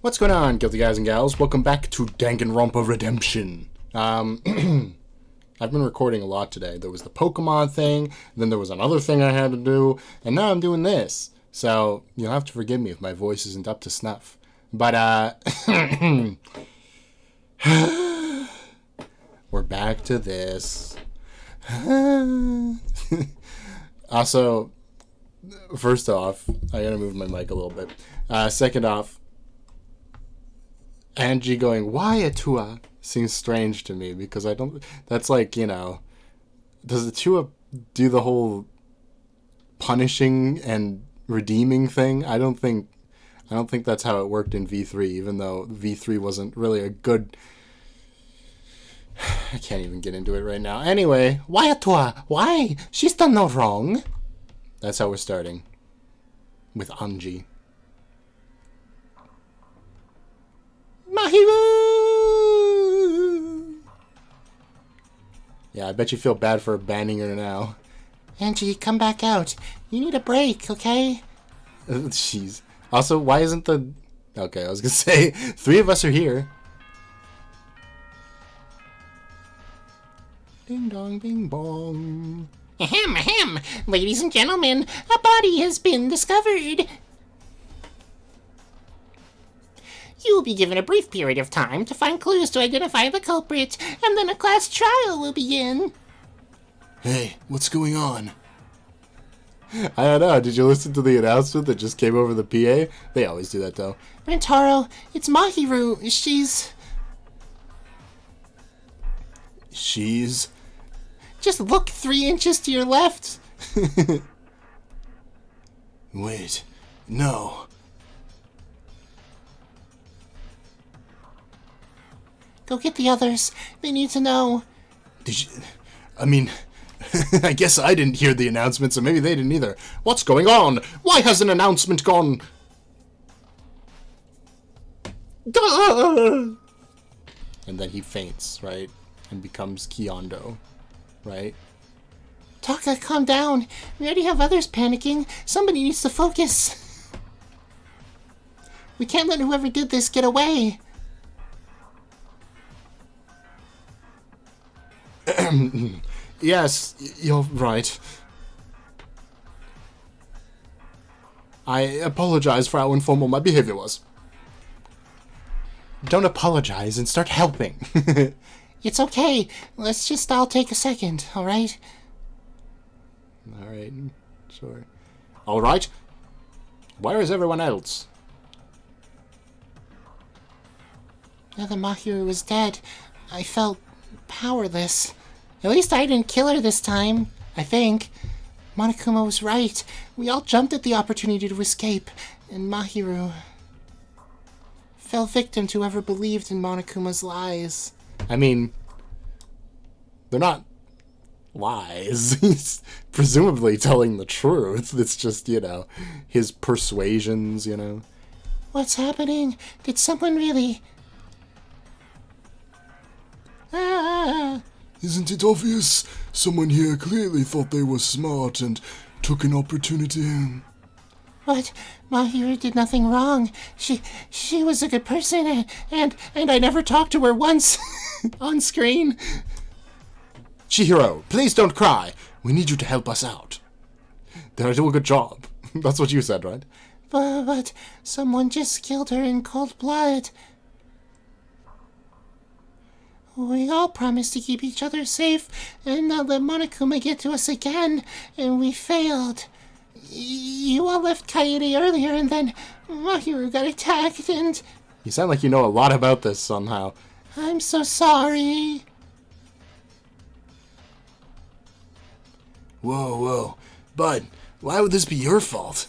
What's going on, guilty guys and gals? Welcome back to Danganronpa Redemption. I've been recording a lot today. There was the Pokemon thing, then there was another thing I had to do, and now I'm doing this. So, you'll have to forgive me if my voice isn't up to snuff. But, we're back to this. Also, first off, I gotta move my mic a little bit. Second off, Angie going, "Why Atua?" seems strange to me because I don't. That's like, you know, does Atua do the whole punishing and redeeming thing? I don't think that's how it worked in V3. Even though V3 wasn't really a good. I can't even get into it right now. Anyway, why Atua? Why? She's done no wrong. That's how we're starting with Angie. Mahiru! Yeah, I bet you feel bad for banning her now. Angie, come back out. You need a break, okay? Jeez. Also, why isn't the... Okay, I was gonna say, 3 of us are here. Ding dong, bing bong. Ahem, ahem. Ladies and gentlemen, a body has been discovered. You will be given a brief period of time to find clues to identify the culprit, and then a class trial will begin. Hey, what's going on? I don't know. Did you listen to the announcement that just came over the PA? They always do that, though. Rentaro, it's Mahiru. She's... Just look 3 inches to your left. Wait. No. Go get the others. They need to know. Did you... I mean... I guess I didn't hear the announcement, so maybe they didn't either. What's going on? Why has an announcement gone... Duh! And then he faints, right? And becomes Kyondo, right? Taka, calm down. We already have others panicking. Somebody needs to focus. We can't let whoever did this get away. Yes, you're right. I apologize for how informal my behavior was. Don't apologize and start helping. It's okay. Let's just all take a second, alright? Alright, sure. Alright? Where is everyone else? Now that Mahiru was dead, I felt powerless. At least I didn't kill her this time, I think. Monokuma was right. We all jumped at the opportunity to escape, and Mahiru fell victim to whoever believed in Monokuma's lies. I mean, they're not lies. He's presumably telling the truth. It's just, you know, his persuasions, you know. What's happening? Did someone really... Ah! Isn't it obvious? Someone here clearly thought they were smart and took an opportunity. But Mahiru did nothing wrong. She was a good person, and I never talked to her once on screen. Chihiro, please don't cry. We need you to help us out. Did I do a good job? That's what you said, right? But someone just killed her in cold blood. We all promised to keep each other safe and not let Monokuma get to us again, and we failed. You all left Kaede earlier, and then Mahiru got attacked, and... You sound like you know a lot about this somehow. I'm so sorry. Whoa. Bud, why would this be your fault?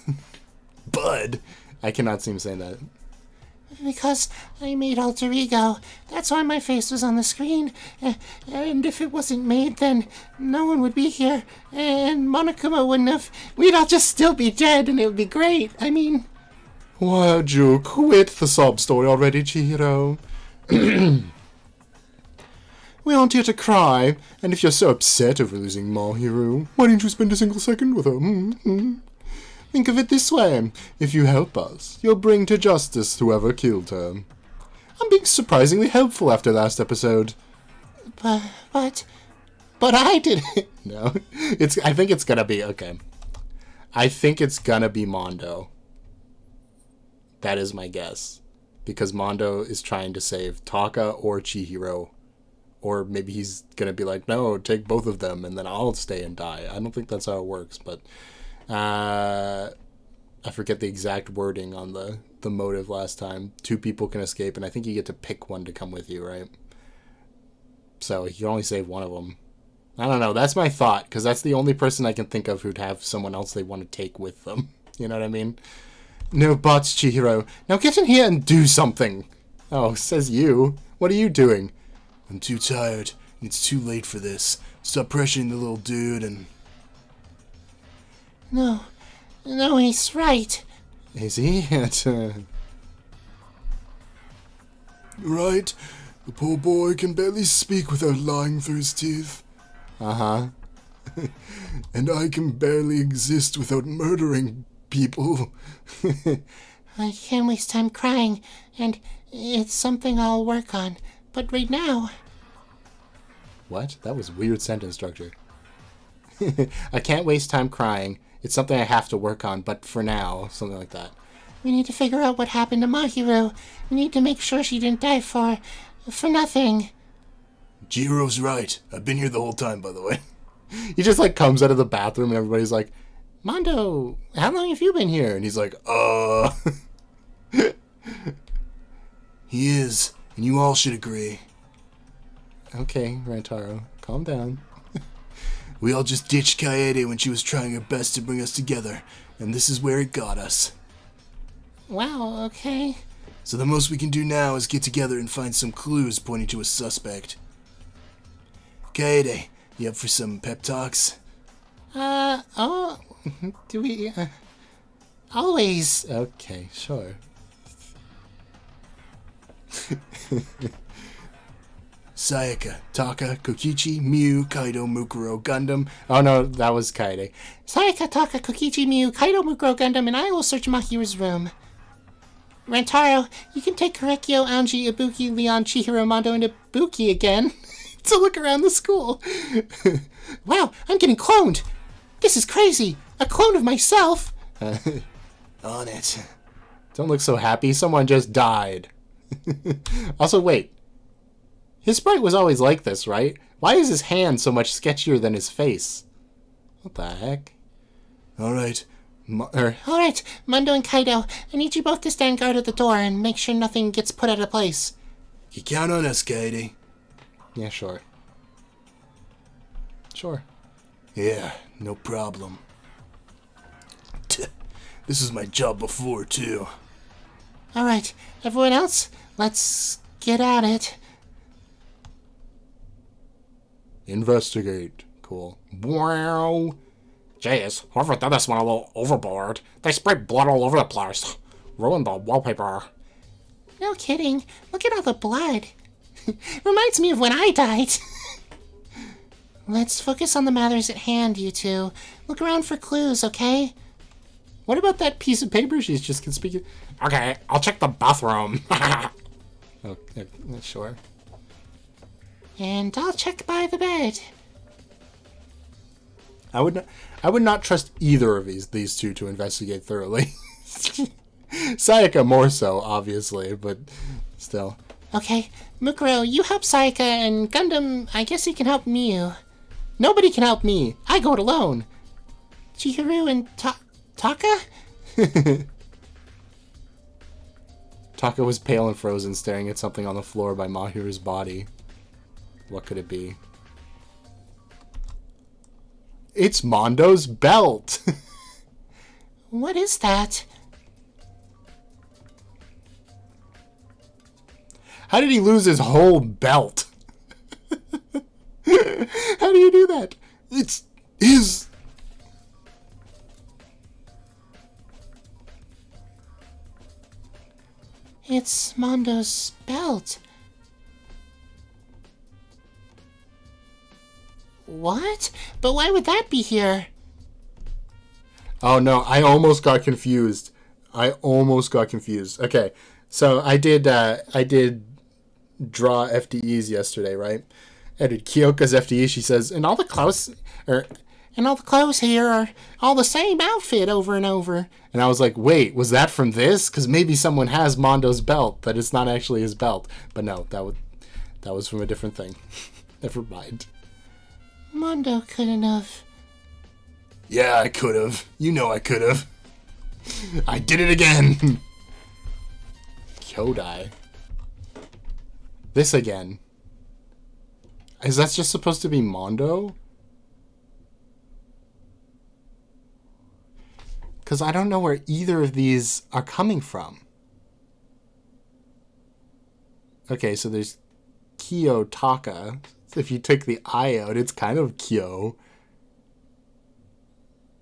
Bud? I cannot seem saying that. Because I made Alter Ego. That's why my face was on the screen. And if it wasn't made, then no one would be here. And Monokuma wouldn't have... We'd all just still be dead, and it would be great. I mean... Why'd you quit the sob story already, Chihiro? We aren't here to cry. And if you're so upset over losing Mahiru, why didn't you spend a single second with her? Think of it this way. If you help us, you'll bring to justice whoever killed her. I'm being surprisingly helpful after last episode. But I did it. No, I think it's gonna be, okay. I think it's gonna be Mondo. That is my guess. Because Mondo is trying to save Taka or Chihiro. Or maybe he's gonna be like, no, take both of them and then I'll stay and die. I don't think that's how it works, but I forget the exact wording on the motive last time. 2 people can escape, and I think you get to pick one to come with you, right? So you can only save one of them. I don't know. That's my thought, because that's the only person I can think of who'd have someone else they want to take with them. You know what I mean? No bots, Chihiro. Now get in here and do something. Oh, says you. What are you doing? I'm too tired. It's too late for this. Stop pressuring the little dude and... No, he's right. Is he? Right. The poor boy can barely speak without lying through his teeth. Uh-huh. And I can barely exist without murdering people. I can't waste time crying, and it's something I'll work on. But right now... What? That was weird sentence structure. I can't waste time crying. It's something I have to work on, but for now, something like that. We need to figure out what happened to Mahiru. We need to make sure she didn't die for nothing. Jiro's right. I've been here the whole time, by the way. He just, like, comes out of the bathroom and everybody's like, Mondo, how long have you been here? And he's like, He is, and you all should agree. Okay, Rantaro, calm down. We all just ditched Kaede when she was trying her best to bring us together, and this is where it got us. Wow, okay. So the most we can do now is get together and find some clues pointing to a suspect. Kaede, you up for some pep talks? Do we, always. Okay, sure. Sayaka, Taka, Kokichi, Miu, Kaido, Mukuro, Gundam. Oh no, that was Kaede. Sayaka, Taka, Kokichi, Miu, Kaido, Mukuro, Gundam, and I will search Mahiru's room. Rantaro, you can take Korekio, Anji, Ibuki, Leon, Chihiro, Mondo, and Ibuki again to look around the school. Wow, I'm getting cloned. This is crazy. A clone of myself. On it. Don't look so happy. Someone just died. Also, wait. His sprite was always like this, right? Why is his hand so much sketchier than his face? What the heck? Alright. Alright, Mondo and Kaido, I need you both to stand guard at the door and make sure nothing gets put out of place. You count on us, Kaede. Yeah, sure. Sure. Yeah, no problem. This is my job before, too. Alright, everyone else, let's get at it. Investigate. Cool. Wow. Jeez, whoever did this went a little overboard. They sprayed blood all over the place. Ruined the wallpaper. No kidding. Look at all the blood. Reminds me of when I died. Let's focus on the matters at hand, you two. Look around for clues, okay? What about that piece of paper she's just conspicuous? Okay, I'll check the bathroom. Okay, sure. And I'll check by the bed. I would not trust either of these two to investigate thoroughly. Sayaka more so, obviously, but still. Okay, Mukuro, you help Sayaka, and Gundam, I guess he can help Miu. Nobody can help me. I go it alone. Chihiro and Taka? Taka was pale and frozen, staring at something on the floor by Mahiru's body. What could it be? It's Mondo's belt! What is that? How did he lose his whole belt? How do you do that? It's his... It's Mondo's belt. What? But why would that be here? Oh no, I almost got confused. Okay, so I did draw FDEs yesterday, right? I did Kyoka's FDE. She says, and all the clothes here are all the same outfit over and over. And I was like, wait, was that from this? Because maybe someone has Mondo's belt, but it's not actually his belt. But no, that was from a different thing. Never mind. Mondo couldn't have. Yeah, I could have. You know I could have. I did it again. Kyodai. This again. Is that just supposed to be Mondo? Because I don't know where either of these are coming from. Okay, so there's Kiyotaka. So if you take the I out, it's kind of Kyo.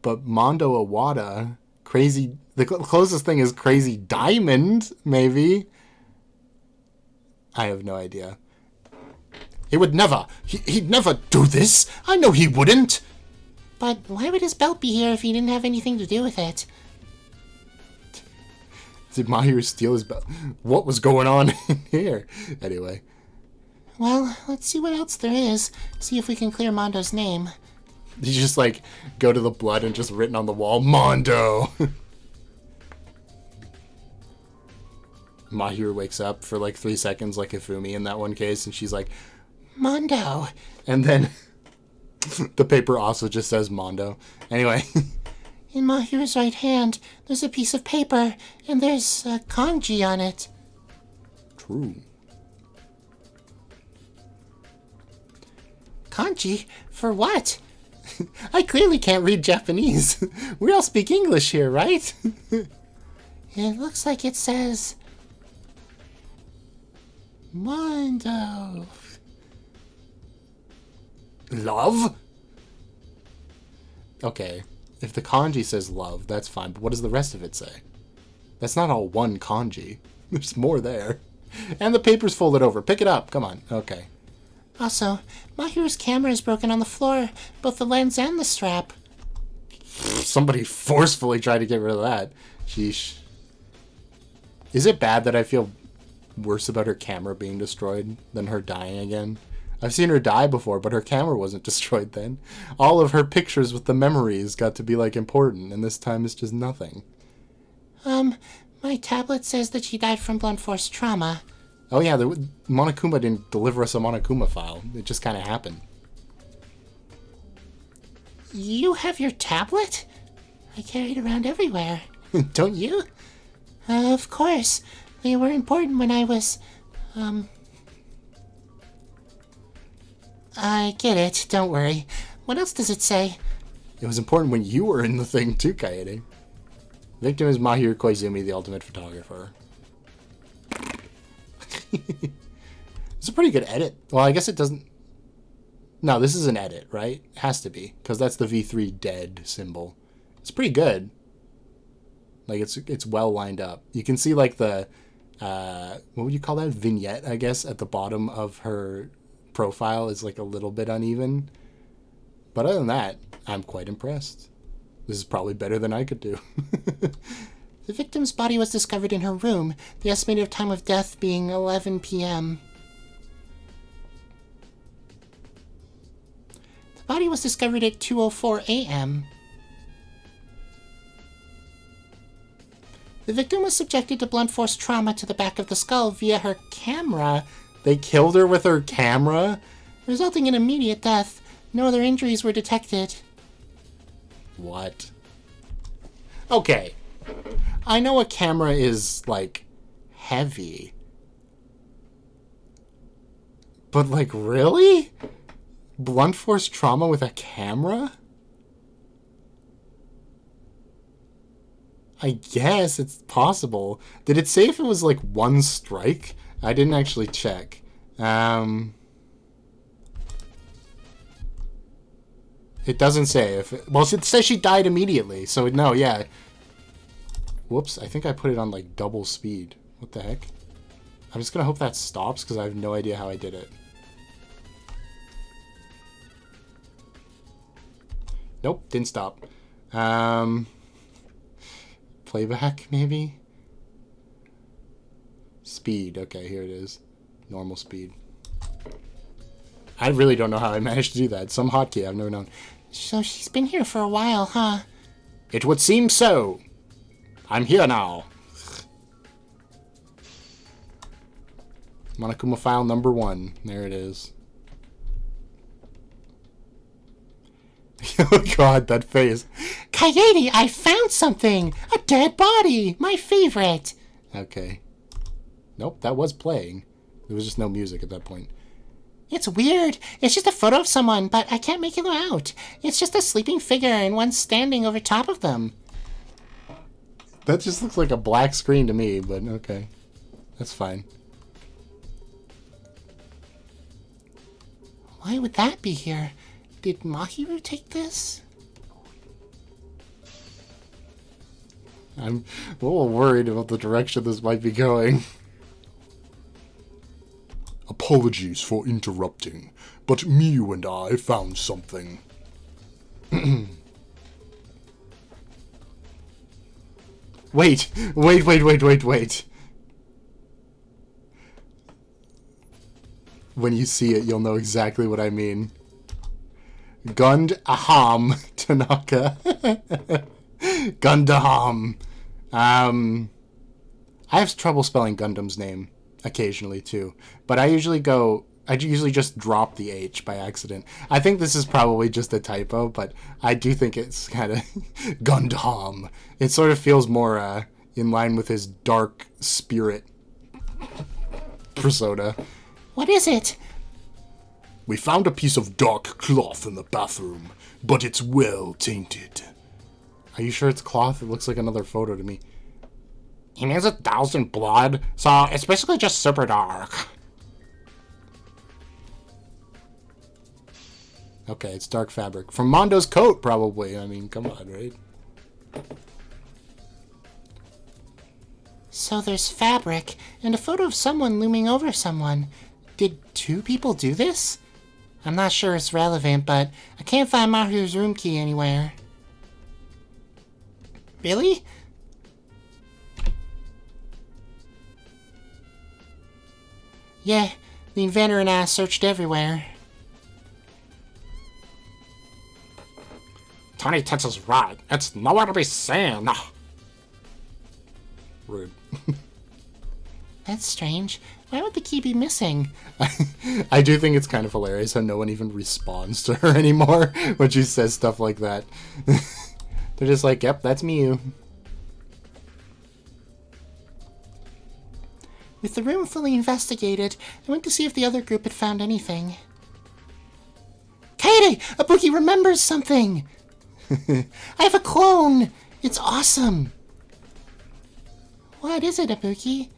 But Mondo Awada, crazy... The closest thing is Crazy Diamond, maybe? I have no idea. He would never... He'd never do this. I know he wouldn't. But why would his belt be here if he didn't have anything to do with it? Did Mahir steal his belt? What was going on in here? Anyway. Well, let's see what else there is. See if we can clear Mondo's name. You just, like, go to the blood and just written on the wall, Mondo! Mahir wakes up for, like, 3 seconds, like Ifumi in that one case, and she's like, Mondo! And then the paper also just says Mondo. Anyway. In Mahir's right hand, there's a piece of paper, and there's a kanji on it. True. Kanji? For what? I clearly can't read Japanese. We all speak English here, right? It looks like it says... Mondo. Love? Okay. If the kanji says love, that's fine. But what does the rest of it say? That's not all one kanji. There's more there. And the paper's folded over. Pick it up. Come on. Okay. Also, Mahir's camera is broken on the floor, both the lens and the strap. Somebody forcefully tried to get rid of that. Sheesh. Is it bad that I feel worse about her camera being destroyed than her dying again? I've seen her die before, but her camera wasn't destroyed then. All of her pictures with the memories got to be, like, important, and this time it's just nothing. My tablet says that she died from blunt force trauma. Oh yeah, Monokuma didn't deliver us a Monokuma file. It just kind of happened. You have your tablet? I carry it around everywhere. Don't you? Of course. They were important when I was, I get it. Don't worry. What else does it say? It was important when you were in the thing too, Kaede. Victim is Mahir Koizumi, the ultimate photographer. It's a pretty good edit. Well, I guess it doesn't... No, this is an edit, right? It has to be, because that's the V3 dead symbol. It's pretty good. Like, it's well lined up. You can see, like, the... what would you call that? Vignette, I guess, at the bottom of her profile is, like, a little bit uneven. But other than that, I'm quite impressed. This is probably better than I could do. The victim's body was discovered in her room, the estimated time of death being 11 p.m. The body was discovered at 2:04 a.m. The victim was subjected to blunt force trauma to the back of the skull via her camera. They killed her with her camera? Resulting in immediate death. No other injuries were detected. What? Okay. I know a camera is, like, heavy. But, like, really? Blunt force trauma with a camera? I guess it's possible. Did it say if it was, like, one strike? I didn't actually check. It doesn't say if... Well, it says she died immediately, so no, yeah. Whoops, I think I put it on, like, double speed. What the heck? I'm just gonna hope that stops, because I have no idea how I did it. Nope, didn't stop. Playback, maybe? Speed. Okay, here it is. Normal speed. I really don't know how I managed to do that. Some hotkey I've never known. So she's been here for a while, huh? It would seem so. I'm here now. Monokuma file number 1. There it is. Oh god, that face. Kaede, I found something! A dead body! My favorite! Okay. Nope, that was playing. There was just no music at that point. It's weird. It's just a photo of someone, but I can't make it out. It's just a sleeping figure and one standing over top of them. That just looks like a black screen to me, but okay. That's fine. Why would that be here? Did Mahiru take this? I'm a little worried about the direction this might be going. Apologies for interrupting, but Miu and I found something. Wait. When you see it, you'll know exactly what I mean. Gund Aham Tanaka. Gundaham. I have trouble spelling Gundam's name occasionally too, but I usually just drop the H by accident. I think this is probably just a typo, but I do think it's kind of Gundam. It sort of feels more in line with his dark spirit persona. What is it? We found a piece of dark cloth in the bathroom, but it's well tainted. Are you sure it's cloth? It looks like another photo to me. He means it doused in blood, so it's basically just super dark. Okay, it's dark fabric. From Mondo's coat, probably. I mean, come on, right? So there's fabric and a photo of someone looming over someone. Did 2 people do this? I'm not sure it's relevant, but I can't find Mahiru's room key anywhere. Really? Yeah, the inventor and I searched everywhere. Tiny Tits is right. It's nowhere to be seen. Rude. That's strange. Why would the key be missing? I do think it's kind of hilarious how no one even responds to her anymore when she says stuff like that. They're just like, yep, that's me. With the room fully investigated, I went to see if the other group had found anything. Kaede! Ibuki remembers something! I have a clone! It's awesome! What is it, Ibuki?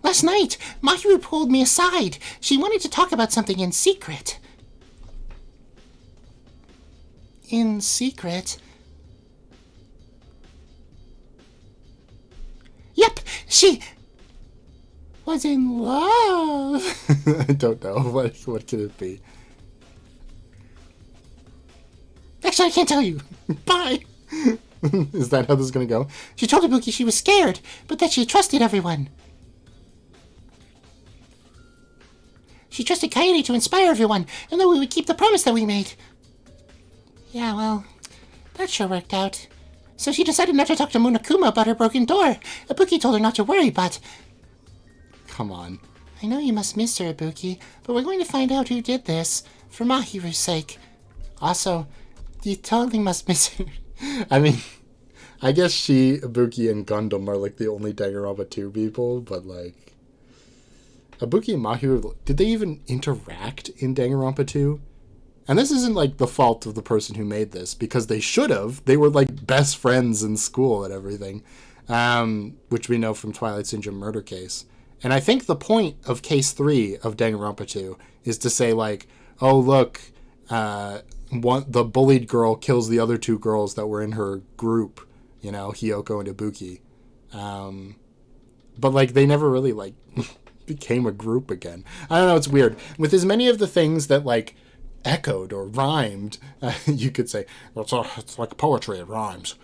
Last night, Mahiru pulled me aside. She wanted to talk about something in secret. In secret? Yep, she was in love. I don't know. What could it be? Actually, I can't tell you. Bye. Is that how this is going to go? She told Ibuki she was scared, but that she trusted everyone. She trusted Kaede to inspire everyone, and that we would keep the promise that we made. Yeah, well, that sure worked out. So she decided not to talk to Monokuma about her broken door. Ibuki told her not to worry, but... Come on. I know you must miss her, Ibuki, but we're going to find out who did this, for Mahiru's sake. Also, you totally must miss her. I mean, I guess she, Ibuki, and Gundam are like the only Danganronpa 2 people, but like... Ibuki and Mahiru, did they even interact in Danganronpa 2? And this isn't like the fault of the person who made this, because they should have. They were like best friends in school and everything, which we know from Twilight Syndrome Murder Case. And I think the point of Case 3 of Danganronpa 2 is to say like, oh look, the bullied girl kills the other 2 girls that were in her group, you know, Hiyoko and Ibuki. But like they never really like became a group again. I don't know, it's weird. With as many of the things that like echoed or rhymed, you could say. It's like poetry, it rhymes.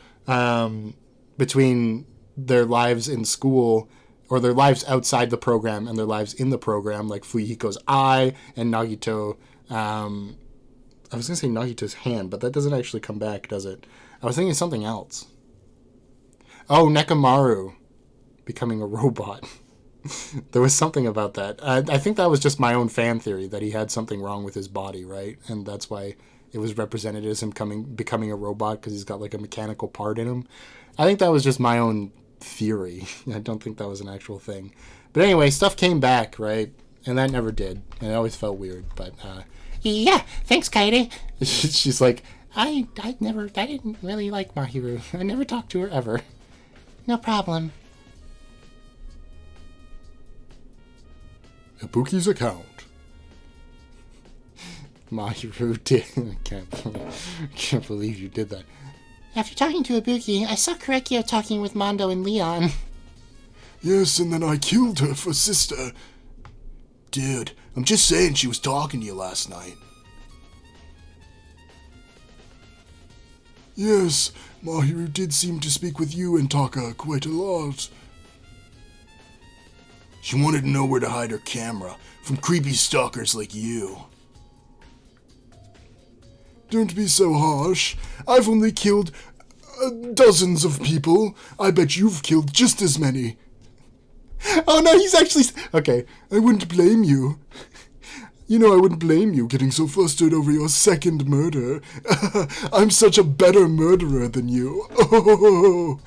Between their lives in school, or their lives outside the program and their lives in the program, like Fuyuhiko's eye and Nagito. I was going to say Nagito's hand, but that doesn't actually come back, does it? I was thinking something else. Oh, Nekamaru becoming a robot. There was something about that. I think that was just my own fan theory, that he had something wrong with his body, right? And that's why it was represented as him becoming a robot, because he's got like a mechanical part in him. I think that was just my own theory. I don't think that was an actual thing. But anyway, stuff came back, right? And that never did. And it always felt weird. But Yeah, thanks, Kaede. she's like, I didn't really like Mahiru. I never talked to her ever. No problem. Ibuki's account. Mahiru did. I can't believe you did that. After talking to Ibuki, I saw Korekiyo talking with Mondo and Leon. Yes, and then I killed her for sister. Dude, I'm just saying she was talking to you last night. Yes, Mahiru did seem to speak with you and Taka quite a lot. She wanted to know where to hide her camera from creepy stalkers like you. Don't be so harsh. I've only killed dozens of people. I bet you've killed just as many. Oh no, he's actually... Okay. I wouldn't blame you. You know, I wouldn't blame you getting so flustered over your second murder. I'm such a better murderer than you. Oh.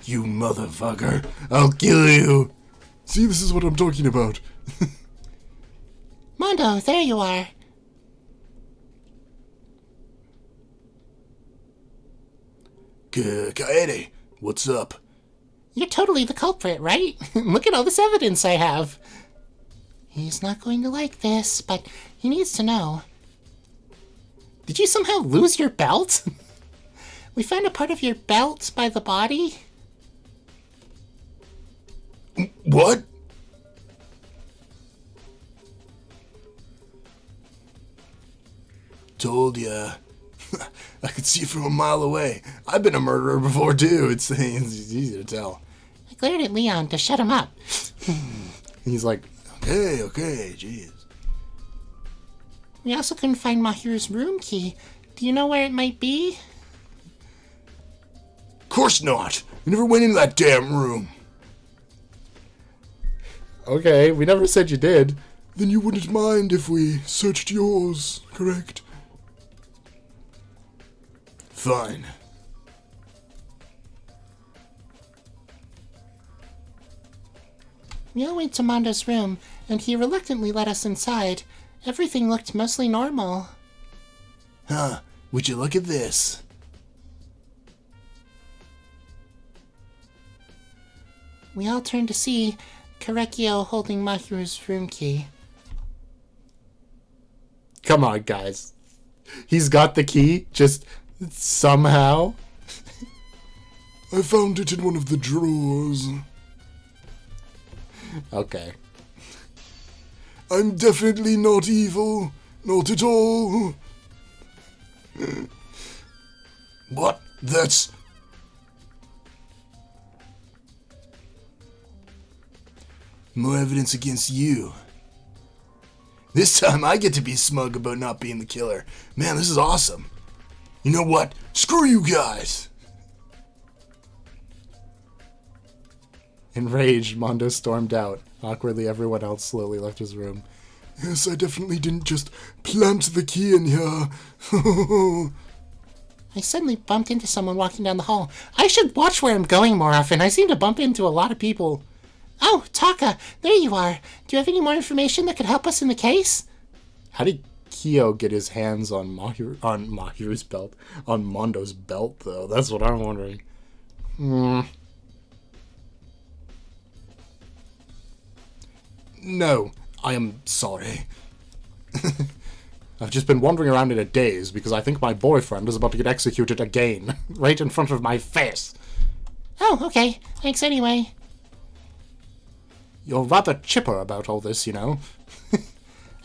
You motherfucker. I'll kill you. See, this is what I'm talking about. Mondo, there you are. Kaede, what's up? You're totally the culprit, right? Look at all this evidence I have. He's not going to like this, but he needs to know. Did you somehow lose your belt? We found a part of your belt by the body. What? Told ya. I could see from a mile away. I've been a murderer before, too. It's easy to tell. I glared at Leon to shut him up. He's like, Okay, jeez. We also couldn't find Mahiru's room key. Do you know where it might be? Course not. You never went into that damn room. okay, we never said you did. Then you wouldn't mind if we searched yours, correct? Fine. We all went to Mondo's room, and he reluctantly let us inside. Everything looked mostly normal. Huh, would you look at this? We all turned to see Korekiyo holding Mahiru's room key. Come on, guys. He's got the key, just somehow. I found it in one of the drawers. Okay. I'm definitely not evil. Not at all. What? That's... More evidence against you. This time I get to be smug about not being the killer. Man, this is awesome. You know what? Screw you guys! Enraged, Mondo stormed out. Awkwardly, everyone else slowly left his room. Yes, I definitely didn't just plant the key in here. I suddenly bumped into someone walking down the hall. I should watch where I'm going more often. I seem to bump into a lot of people. Oh, Taka, there you are. Do you have any more information that could help us in the case? How did Kyo get his hands on Mahiru's belt? On Mondo's belt, though? That's what I'm wondering. No, I am sorry. I've just been wandering around in a daze because I think my boyfriend is about to get executed again, right in front of my face. Oh, okay. Thanks anyway. You're rather chipper about all this, you know.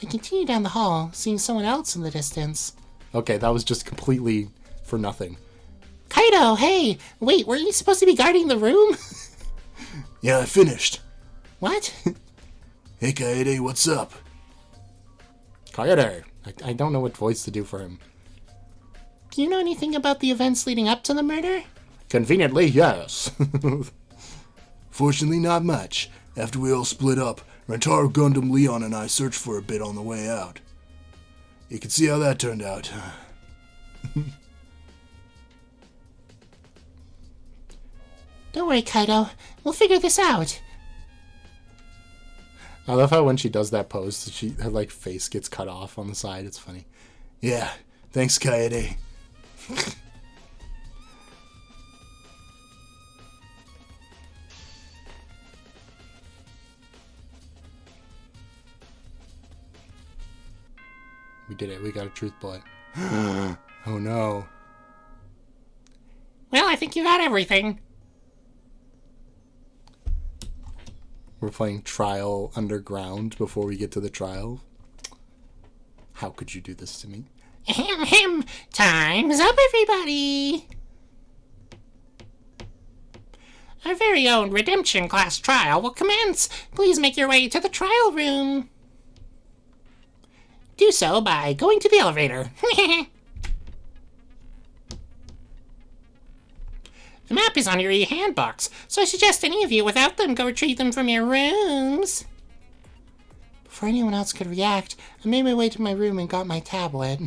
I continued down the hall, seeing someone else in the distance. Okay, that was just completely for nothing. Kaido, hey! Wait, weren't you supposed to be guarding the room? Yeah, I finished. What? Hey, Kaede, what's up? Kaede. I don't know what voice to do for him. Do you know anything about the events leading up to the murder? Conveniently, yes. Fortunately, not much. After we all split up, Rentaro, Gundam, Leon, and I searched for a bit on the way out. You can see how that turned out. Don't worry, Kaido. We'll figure this out. I love how when she does that pose, her like face gets cut off on the side. It's funny. Yeah, thanks, Kaede. We did it. We got a truth bullet. Oh no. Well, I think you got everything. We're playing Trial Underground before we get to the trial. How could you do this to me? Ahem, ahem. Time's up, everybody. Our very own redemption class trial will commence. Please make your way to the trial room. Do so by going to the elevator. The map is on your e-handbooks, so I suggest any of you without them go retrieve them from your rooms. Before anyone else could react, I made my way to my room and got my tablet.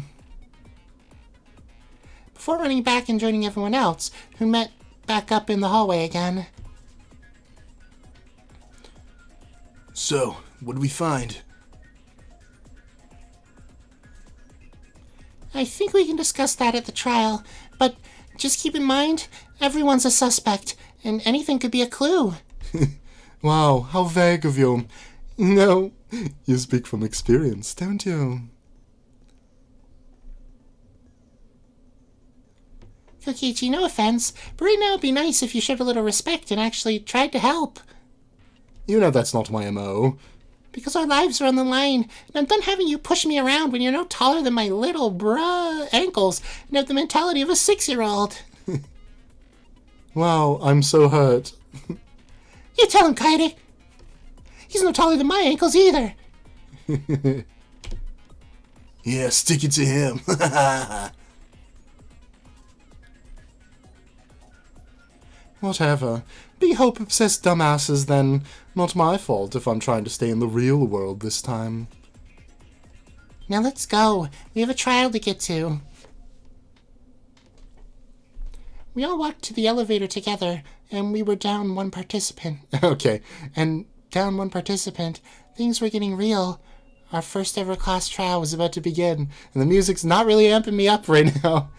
Before running back and joining everyone else, who met back up in the hallway again. So, what did we find? I think we can discuss that at the trial, but just keep in mind, everyone's a suspect, and anything could be a clue. Wow, how vague of you. No, you speak from experience, don't you? Kokichi, no offense, but right now it'd be nice if you showed a little respect and actually tried to help. You know that's not my MO. Because our lives are on the line, and I'm done having you push me around when you're no taller than my little ankles and have the mentality of a 6-year-old. Wow, I'm so hurt. You tell him, Kaede. He's no taller than my ankles either. Yeah, stick it to him. Whatever. Be hope-obsessed dumbasses then. Not my fault if I'm trying to stay in the real world this time. Now let's go. We have a trial to get to. We all walked to the elevator together, and we were down one participant. Okay, And down one participant, things were getting real. Our first ever class trial was about to begin, and the music's not really amping me up right now.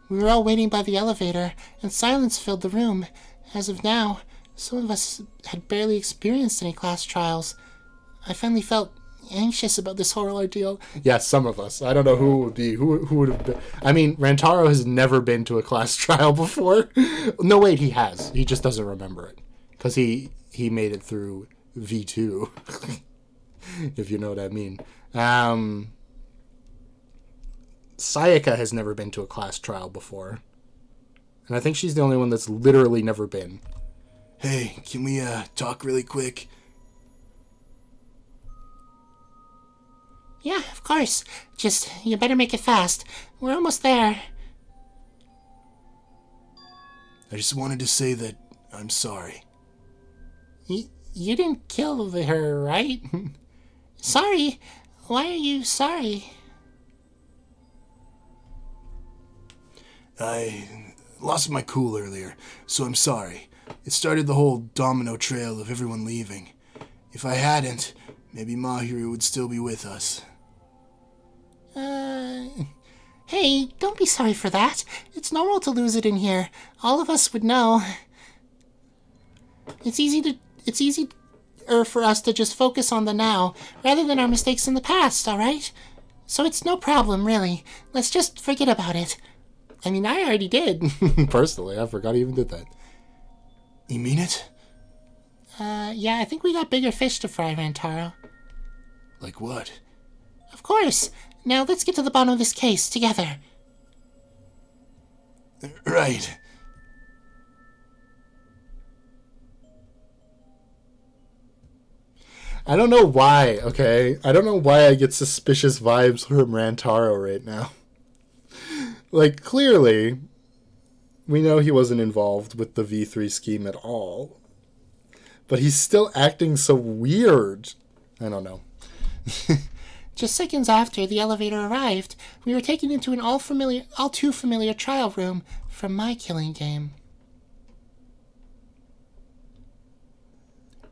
We were all waiting by the elevator, and silence filled the room. As of now, some of us had barely experienced any class trials. I finally felt anxious about this whole ordeal. Yes, some of us. I don't know who would be. Who would have been. I mean, Rantaro has never been to a class trial before. No, wait, he has. He just doesn't remember it. Because he made it through V2. If you know what I mean. Sayaka has never been to a class trial before. And I think she's the only one that's literally never been. Hey, can we talk really quick? Yeah, of course. Just, you better make it fast. We're almost there. I just wanted to say that I'm sorry. You didn't kill her, right? Sorry? Why are you sorry? I lost my cool earlier, so I'm sorry. It started the whole domino trail of everyone leaving. If I hadn't, maybe Mahiru would still be with us. Hey, don't be sorry for that. It's normal to lose it in here. All of us would know. It's easier for us to just focus on the now, rather than our mistakes in the past, alright? So it's no problem, really. Let's just forget about it. I mean, I already did. Personally, I forgot I even did that. You mean it? Yeah, I think we got bigger fish to fry, Rantaro. Like what? Of course. Now let's get to the bottom of this case together. Right. I don't know why, okay? I don't know why I get suspicious vibes from Rantaro right now. Like, clearly, we know he wasn't involved with the V3 scheme at all. But he's still acting so weird. I don't know. Just seconds after the elevator arrived, we were taken into an all too familiar trial room from my killing game.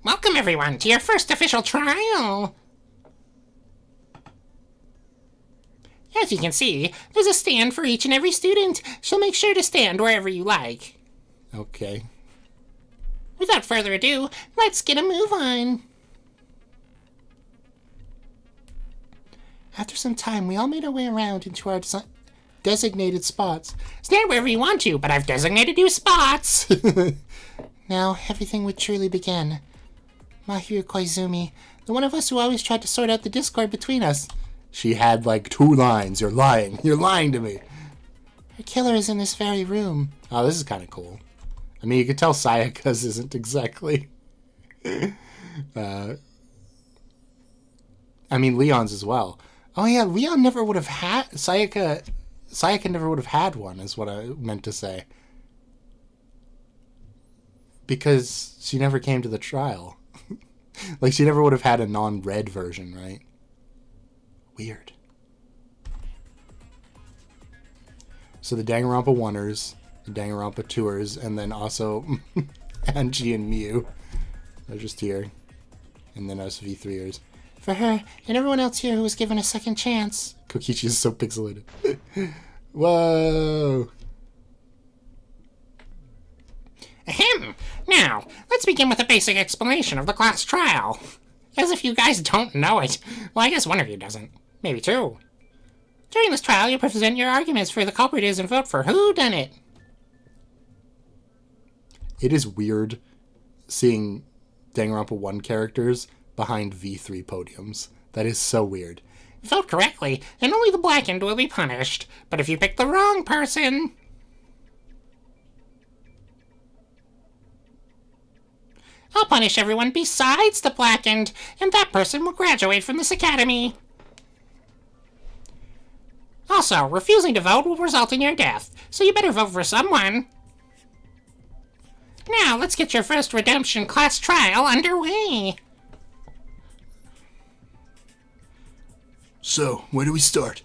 Welcome, everyone, to your first official trial. As you can see, there's a stand for each and every student, so make sure to stand wherever you like. Okay. Without further ado, let's get a move on. After some time, we all made our way around into our designated spots. Stand wherever you want to, but I've designated you spots. Now, everything would truly begin. Mahiru Koizumi, the one of us who always tried to sort out the discord between us. She had like 2 lines. You're lying. You're lying to me. Her killer is in this very room. Oh, this is kind of cool. I mean, you could tell Sayaka's isn't exactly... I mean, Leon's as well. Oh yeah, Leon never would have had... Sayaka never would have had one, is what I meant to say. Because she never came to the trial. Like, she never would have had a non-red version, right? Weird. So the Danganronpa 1ers, the Danganronpa 2ers, and then also Anji and Miu are just here. And then us V3ers. For her, and everyone else here who was given a second chance. Kokichi is so pixelated. Whoa! Ahem! Now, let's begin with a basic explanation of the class trial. As if you guys don't know it. Well, I guess one of you doesn't. Maybe 2. During this trial, you present your arguments for the culprit is and vote for who done it. It is weird seeing Danganronpa 1 characters behind V3 podiums. That is so weird. Vote correctly, and only the blackened will be punished. But if you pick the wrong person... I'll punish everyone besides the blackened, and that person will graduate from this academy. Also, refusing to vote will result in your death, so you better vote for someone. Now, let's get your first redemption class trial underway. So, where do we start?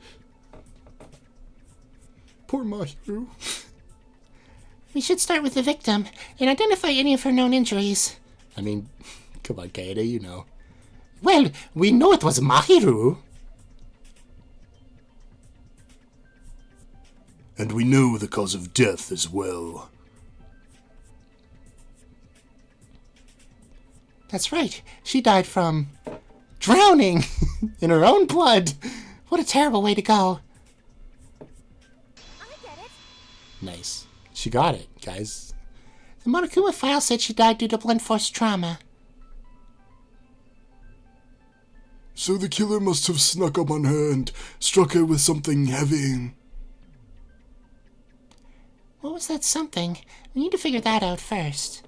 Poor Mahiru. We should start with the victim and identify any of her known injuries. I mean, come on, Kaede, you know. Well, we know it was Mahiru. And we know the cause of death as well. That's right. She died from drowning in her own blood. What a terrible way to go. I get it. Nice. She got it, guys. The Monokuma file said she died due to blunt force trauma. So the killer must have snuck up on her and struck her with something heavy. What was that something? We need to figure that out first.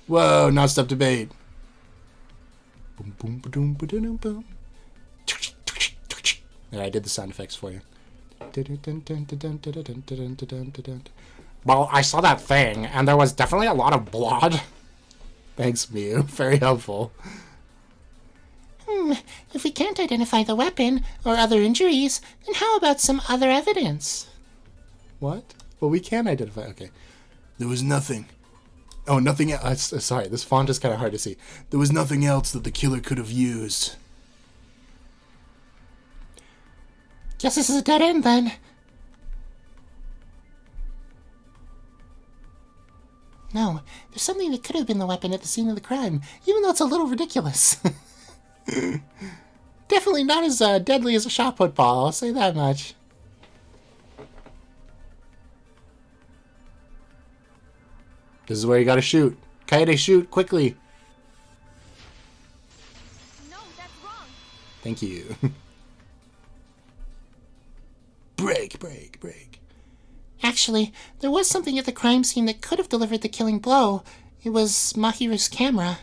Whoa, non-stop debate. Boom, boom, ba-doom, ba-da-doom, boom. There, I did the sound effects for you. Well, I saw that thing, and there was definitely a lot of blood. Thanks, Miu. Very helpful. If we can't identify the weapon or other injuries, then how about some other evidence? What? Well, we can identify. Okay. There was nothing. Oh, nothing else. Sorry, this font is kind of hard to see. There was nothing else that the killer could have used. Guess this is a dead end then. No, there's something that could have been the weapon at the scene of the crime, even though it's a little ridiculous. Definitely not as deadly as a shot put ball, I'll say that much. This is where you gotta shoot. Kaede, shoot, quickly. No Thank you. Break. Actually, there was something at the crime scene that could have delivered the killing blow. It was Mahiru's camera.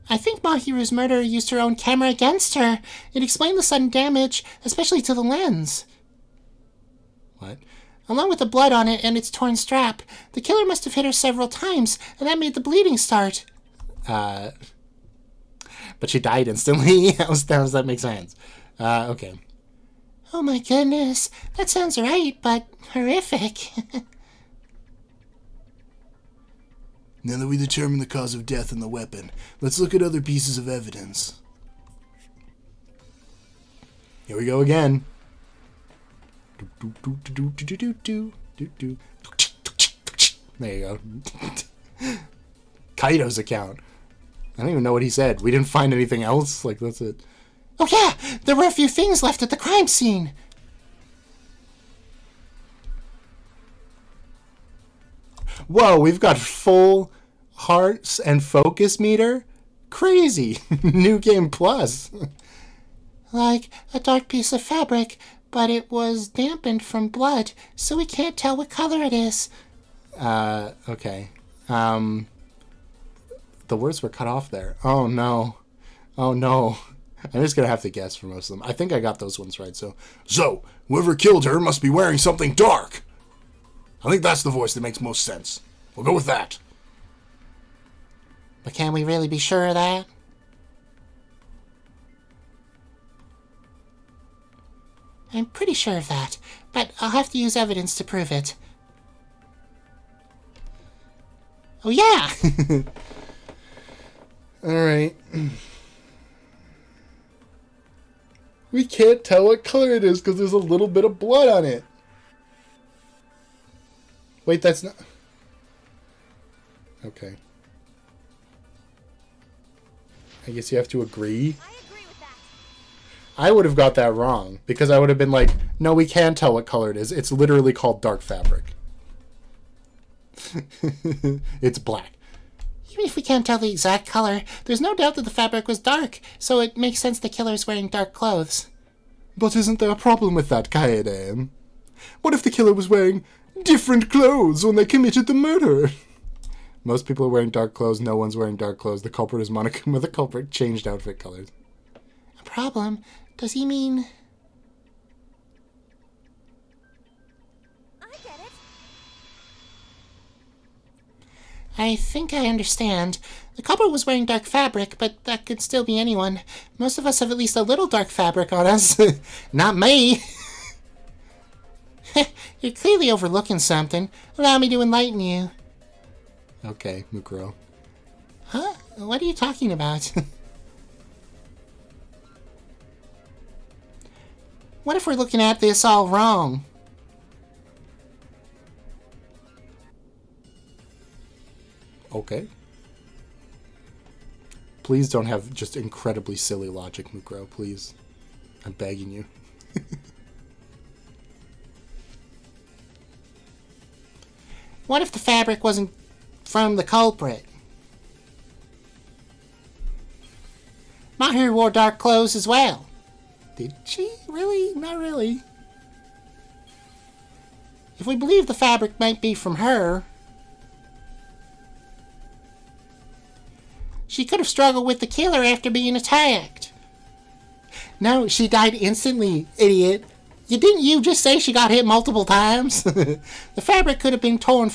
I think Mahiru's murderer used her own camera against her. It explained the sudden damage, especially to the lens. What? Along with the blood on it and its torn strap, the killer must have hit her several times, and that made the bleeding start. But she died instantly. How does that make sense? Okay. Oh my goodness, that sounds right, but horrific. Now that we determine the cause of death and the weapon, let's look at other pieces of evidence. Here we go again. There you go. Kaido's account. I don't even know what he said. We didn't find anything else? Like, that's it. Oh yeah, there were a few things left at the crime scene. Whoa, we've got full hearts and focus meter? Crazy. New game plus. Like a dark piece of fabric, but it was dampened from blood, so we can't tell what color it is. Okay. The words were cut off there. Oh no. Oh no. I'm just gonna have to guess for most of them. I think I got those ones right, so. So, whoever killed her must be wearing something dark. I think that's the voice that makes most sense. We'll go with that. But can we really be sure of that? I'm pretty sure of that, but I'll have to use evidence to prove it. Oh yeah! Alright. We can't tell what color it is because there's a little bit of blood on it. Wait, that's not... Okay. I guess you have to agree. I agree with that. I would have got that wrong because I would have been like, no, we can tell what color it is. It's literally called dark fabric. It's black. Even if we can't tell the exact color, there's no doubt that the fabric was dark, so it makes sense the killer's wearing dark clothes. But isn't there a problem with that, Kaede? What if the killer was wearing different clothes when they committed the murder? Most people are wearing dark clothes. No one's wearing dark clothes. The culprit is Monokuma. The culprit changed outfit colors. A problem? Does he mean... I get it. I think I understand. The culprit was wearing dark fabric, but that could still be anyone. Most of us have at least a little dark fabric on us. Not me. You're clearly overlooking something. Allow me to enlighten you. Okay, Mukuro. Huh? What are you talking about? What if we're looking at this all wrong? Okay. Please don't have just incredibly silly logic, Mukuro. Please. I'm begging you. What if the fabric wasn't from the culprit? Mahiru wore dark clothes as well. Did she? Really? Not really. If we believe the fabric might be from her, she could have struggled with the killer after being attacked. No, she died instantly, idiot. Didn't you just say she got hit multiple times? The fabric could have been torn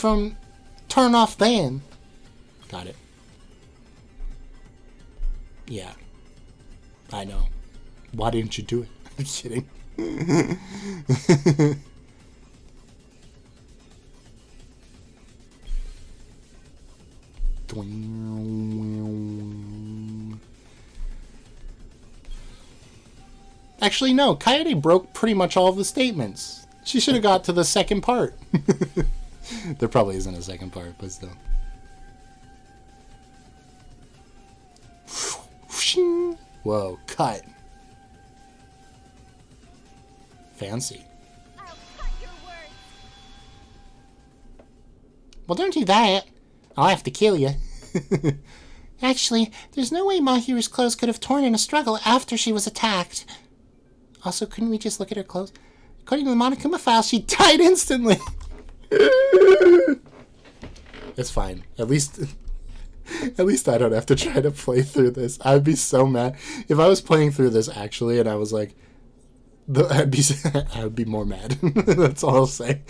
off then. Got it. Yeah. I know. Why didn't you do it? I'm kidding. Actually, no. Kaede broke pretty much all of the statements. She should have got to the second part. There probably isn't a second part, but still. Whoa, cut. Fancy. I'll cut your words. Well, don't do that. I'll have to kill you. Actually, there's no way Mahiru's clothes could have torn in a struggle after she was attacked. Also, couldn't we just look at her clothes? According to the Monokuma file, she died instantly. It's fine. At least I don't have to try to play through this. I'd be so mad if I was playing through this actually, and I was like, I'd be more mad. That's all I'll say.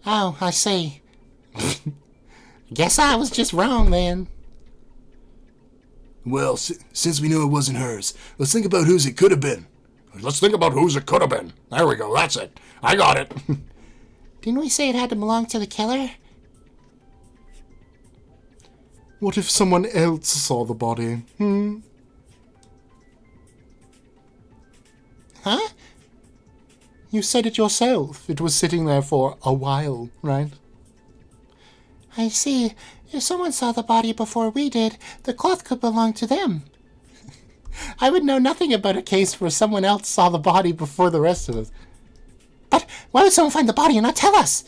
Oh, I see. Guess I was just wrong then. Well, since we know it wasn't hers, let's think about whose it could have been. Let's think about whose it could have been. There we go. That's it. I got it. Didn't we say it had to belong to the killer? What if someone else saw the body? Huh? You said it yourself. It was sitting there for a while, right? I see. If someone saw the body before we did, the cloth could belong to them. I would know nothing about a case where someone else saw the body before the rest of us. But why would someone find the body and not tell us?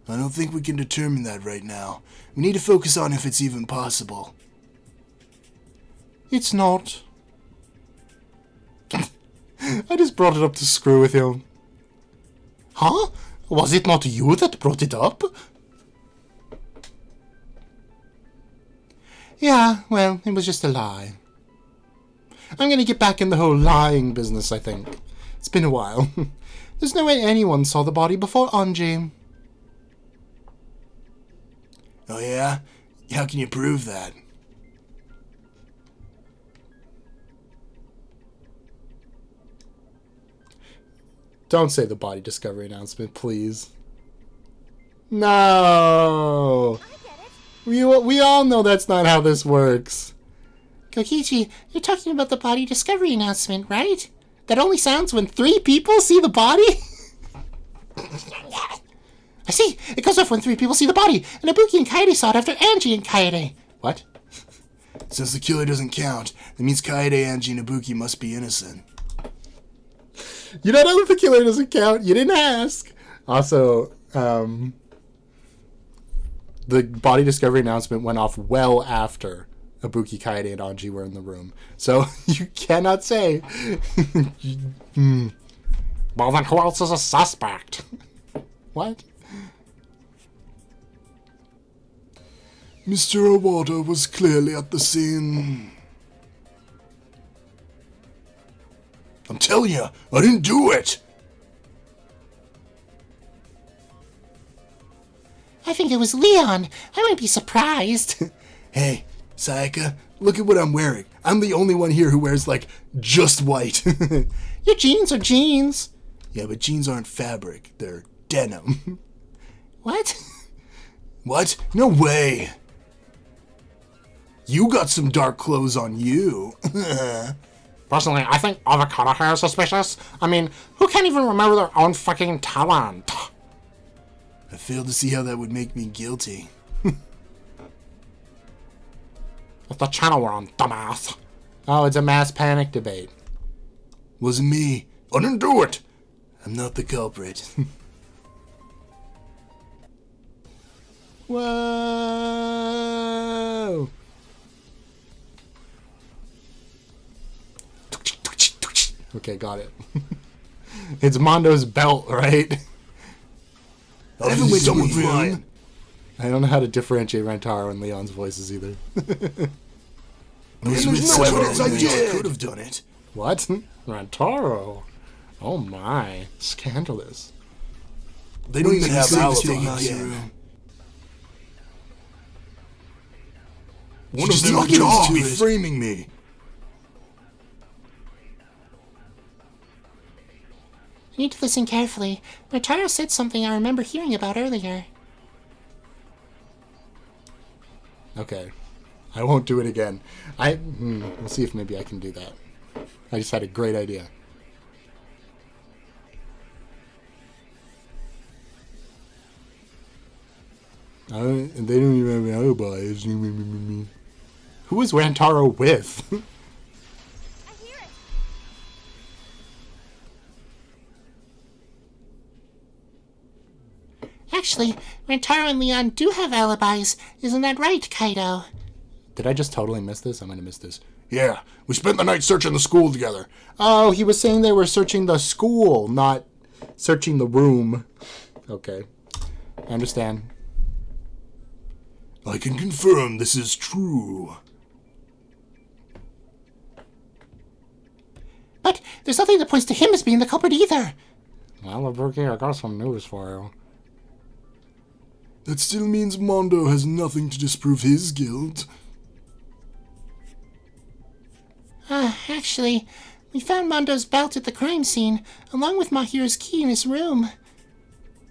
I don't think we can determine that right now. We need to focus on if it's even possible. It's not. I just brought it up to screw with you. Huh? Was it not you that brought it up? Yeah, well, it was just a lie. I'm gonna get back in the whole lying business, I think. It's been a while. There's no way anyone saw the body before Anji. Oh yeah? How can you prove that? Don't say the body discovery announcement, please. No! I get it. We all know that's not how this works. Kokichi, you're talking about the body discovery announcement, right? That only sounds when 3 people see the body? I see! It goes off when 3 people see the body, and Ibuki and Kaede saw it after Angie and Kaede. What? Since the killer doesn't count, that means Kaede, Anji, and Ibuki must be innocent. You don't know if the killer doesn't count. You didn't ask. Also, the body discovery announcement went off well after Ibuki, Kaede, and Anji were in the room. So you cannot say. Well, then who else is a suspect? What? Mr. Owada was clearly at the scene. I'm telling you, I didn't do it! I think it was Leon. I wouldn't be surprised. Hey, Sayaka, look at what I'm wearing. I'm the only one here who wears, like, just white. Your jeans are jeans. Yeah, but jeans aren't fabric. They're denim. What? What? No way! You got some dark clothes on you. Personally, I think avocado hair is suspicious. I mean, who can't even remember their own fucking talent? I fail to see how that would make me guilty. It's the channel we're on, dumbass. Oh, it's a mass panic debate. Wasn't me. I didn't do it. I'm not the culprit. Whoa! Okay, got it. It's Mondo's belt, right? I haven't went someone flying. I don't know how to differentiate Rantaro and Leon's voices either. There's no evidence I could have done it. What? Rantaro? Oh my. Scandalous. They don't even have alibis. alibi. One Just of them knock could it off. be framing me. I need to listen carefully. Rantaro said something I remember hearing about earlier. Okay. I won't do it again. We'll see if maybe I can do that. I just had a great idea. They don't even have alibis. Who is Rantaro with? I hear it. Actually, Rentaro and Leon do have alibis. Isn't that right, Kaido? Did I just totally miss this? I'm gonna miss this. Yeah, we spent the night searching the school together. Oh, he was saying they were searching the school, not searching the room. Okay. I understand. I can confirm this is true. But there's nothing that points to him as being the culprit either. Well, Ibuki, I got some news for you. That still means Mondo has nothing to disprove his guilt. Actually, we found Mondo's belt at the crime scene, along with Mahiru's key in his room.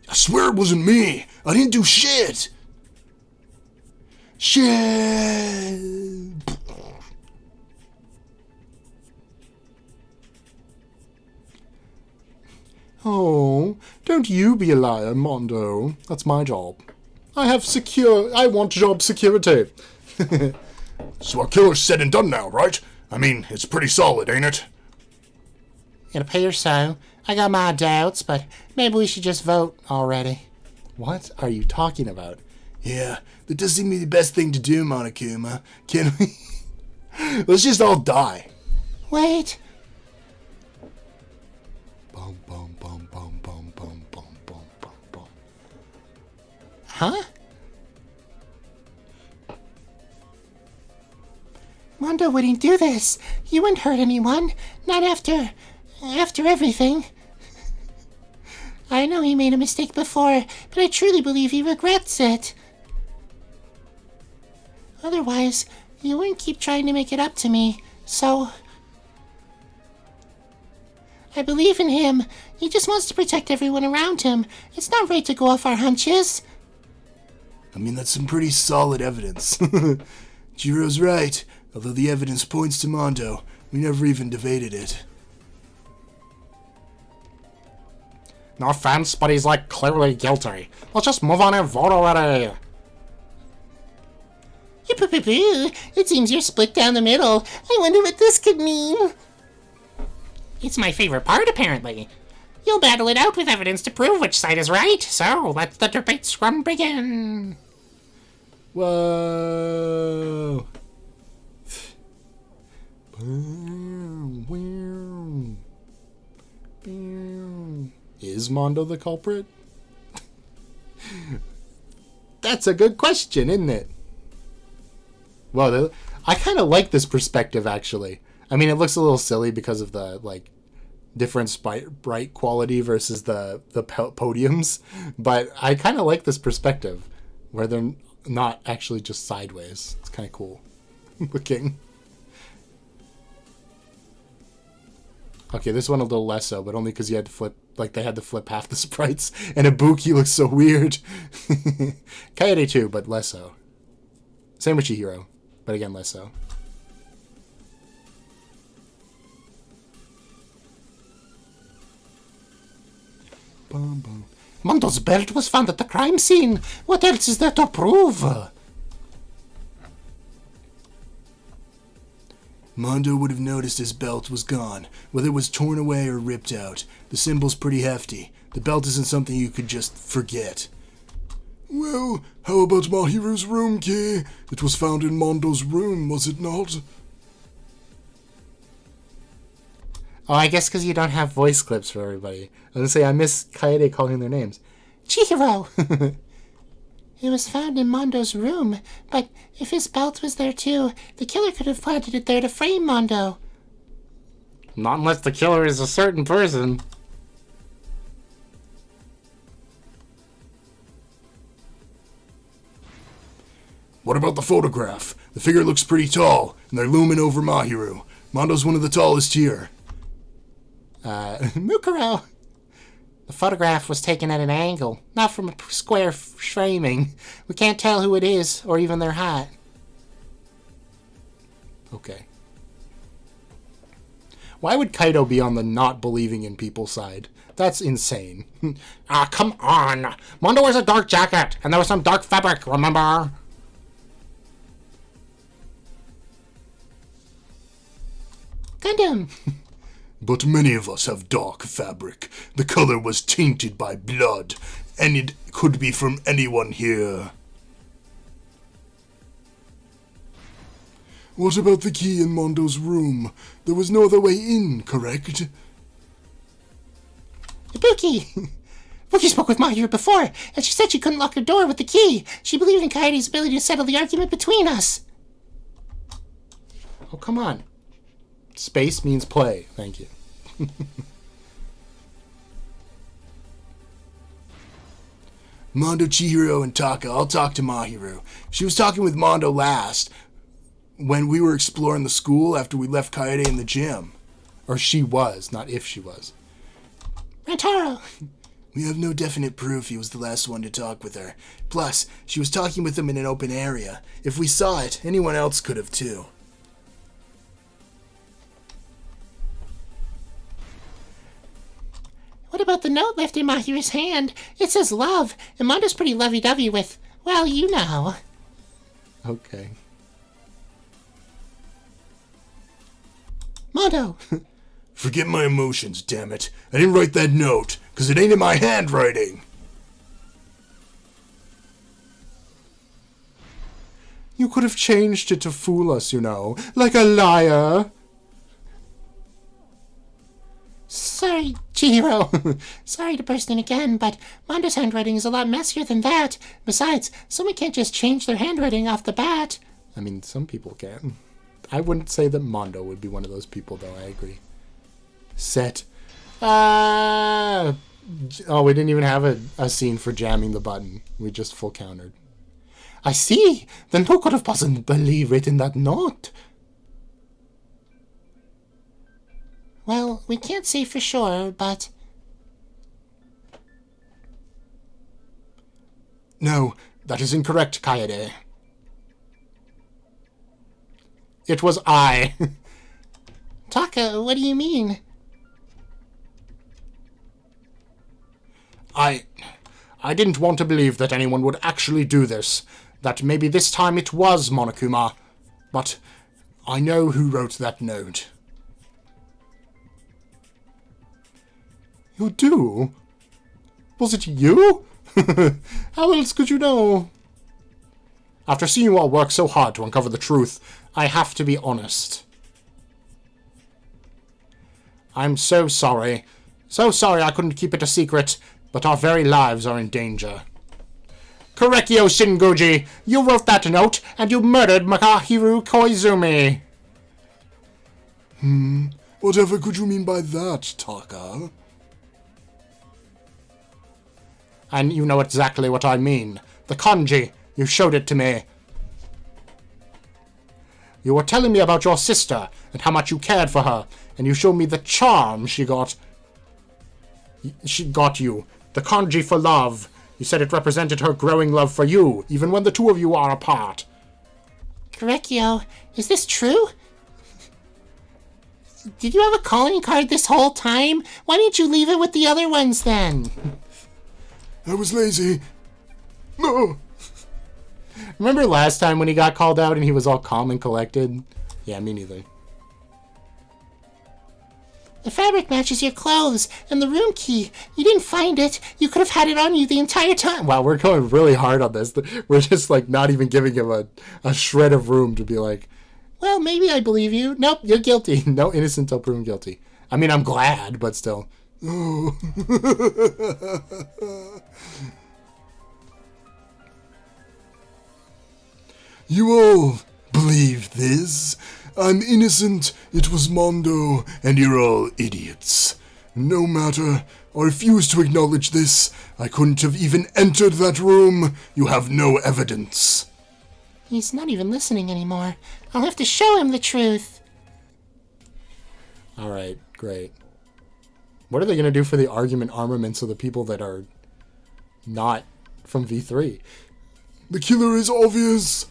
I swear it wasn't me. I didn't do shit. Shit. Oh, don't you be a liar, Mondo. That's my job. I want job security. So our killer's said and done now, right? I mean, it's pretty solid, ain't it? It appears so. I got my doubts, but maybe we should just vote already. What are you talking about? Yeah, that does seem to be the best thing to do, Monokuma. Can we? Let's just all die. Wait. Boom, boom, boom, boom, boom, boom, boom, boom, boom, boom. Huh? Mondo wouldn't do this. He wouldn't hurt anyone. Not after everything. I know he made a mistake before, but I truly believe he regrets it. Otherwise, he wouldn't keep trying to make it up to me, so... I believe in him. He just wants to protect everyone around him. It's not right to go off our hunches. I mean, that's some pretty solid evidence. Jiro's right. Although the evidence points to Mondo, we never even debated it. No offense, but he's like clearly guilty. Let's just move on and vote already. It seems you're split down the middle. I wonder what this could mean. It's my favorite part, apparently. You'll battle it out with evidence to prove which side is right, so let the debate scrum begin. Whoa. Is Mondo the culprit? That's a good question, isn't it? Well, I kind of like this perspective, actually. I mean, it looks a little silly because of the, like, different bright quality versus the podiums, but I kind of like this perspective, where they're not actually just sideways. It's kind of cool looking. Okay, this one a little less so, but only because you had to flip, like, they had to flip half the sprites, and Ibuki looks so weird. Kaede too, but less so. Same with Chihiro, but again, less so. Bum, bum. Mondo's belt was found at the crime scene. What else is there to prove? Mondo would have noticed his belt was gone, whether it was torn away or ripped out. The symbol's pretty hefty. The belt isn't something you could just forget. Well, how about Mahiru's room key? It was found in Mondo's room, was it not? Oh, I guess because you don't have voice clips for everybody. I was going to say, I miss Kaede calling their names. Chihiro! It was found in Mondo's room, but if his belt was there too, the killer could have planted it there to frame Mondo. Not unless the killer is a certain person. What about the photograph? The figure looks pretty tall, and they're looming over Mahiru. Mondo's one of the tallest here. Mukuro! The photograph was taken at an angle, not from a square framing. We can't tell who it is, or even their height. Okay. Why would Kaido be on the not believing in people side? That's insane. Come on! Mondo wears a dark jacket, and there was some dark fabric, remember? Gundam! But many of us have dark fabric. The color was tainted by blood, and it could be from anyone here. What about the key in Mondo's room? There was no other way in, correct? Buki! Buki spoke with Mahiru before, and she said she couldn't lock her door with the key. She believed in Kaede's ability to settle the argument between us. Oh, come on. Space means play. Thank you. Mondo, Chihiro, and Taka, I'll talk to Mahiru. She was talking with Mondo last, when we were exploring the school after we left Kaede in the gym. Or she was, not if she was. Rantaro! We have no definite proof he was the last one to talk with her. Plus, she was talking with him in an open area. If we saw it, anyone else could have too. What about the note left in Mahiru's hand? It says love, and Mondo's pretty lovey-dovey with, well, you know. Okay. Mondo! Forget my emotions, damn it. I didn't write that note, because it ain't in my handwriting. You could have changed it to fool us, you know, like a liar. Sorry, Chihiro. Sorry to burst in again, but Mondo's handwriting is a lot messier than that. Besides, someone can't just change their handwriting off the bat. I mean, some people can. I wouldn't say that Mondo would be one of those people, though. I agree. Set. Oh, we didn't even have a scene for jamming the button. We just full countered. I see. Then who could have possibly written that note? Well, we can't say for sure, but... No, that is incorrect, Kaede. It was I. Taka, what do you mean? I didn't want to believe that anyone would actually do this. That maybe this time it was Monokuma. But I know who wrote that note. You do? Was it you? How else could you know? After seeing you all work so hard to uncover the truth, I have to be honest. I'm so sorry. So sorry I couldn't keep it a secret, but our very lives are in danger. Korekio Shinguji, you wrote that note, and you murdered Makahiru Koizumi. Whatever could you mean by that, Taka? And you know exactly what I mean. The kanji. You showed it to me. You were telling me about your sister, and how much you cared for her, and you showed me the charm she got. She got you. The kanji for love. You said it represented her growing love for you, even when the two of you are apart. Korekio, is this true? Did you have a calling card this whole time? Why didn't you leave it with the other ones then? I was lazy. No. Remember last time when he got called out and he was all calm and collected? Yeah, me neither. The fabric matches your clothes, and the room key. You didn't find it. You could have had it on you the entire time. Wow, we're going really hard on this. We're just like not even giving him a shred of room to be like, well, maybe I believe you. Nope, you're guilty. No, innocent till proven guilty. I mean, I'm glad, but still. Oh. You all believe this? I'm innocent, it was Mondo, and you're all idiots. No matter, I refuse to acknowledge this. I couldn't have even entered that room. You have no evidence. He's not even listening anymore. I'll have to show him the truth. Alright, great. What are they going to do for the argument armaments of the people that are not from V3? The killer is obvious.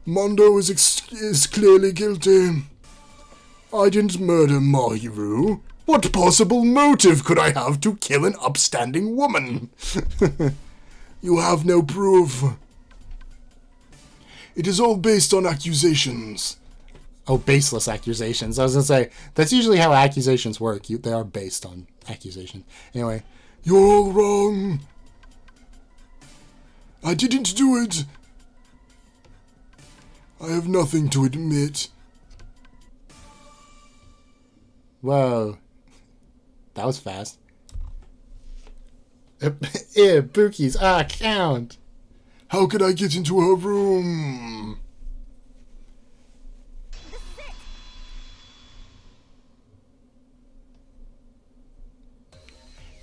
Mondo is clearly guilty. I didn't murder Mahiru. What possible motive could I have to kill an upstanding woman? You have no proof. It is all based on accusations. Oh, baseless accusations. I was gonna say, that's usually how accusations work. They are based on accusations. Anyway. You're all wrong. I didn't do it. I have nothing to admit. Whoa. That was fast. Ew, Buki's account. How could I get into her room?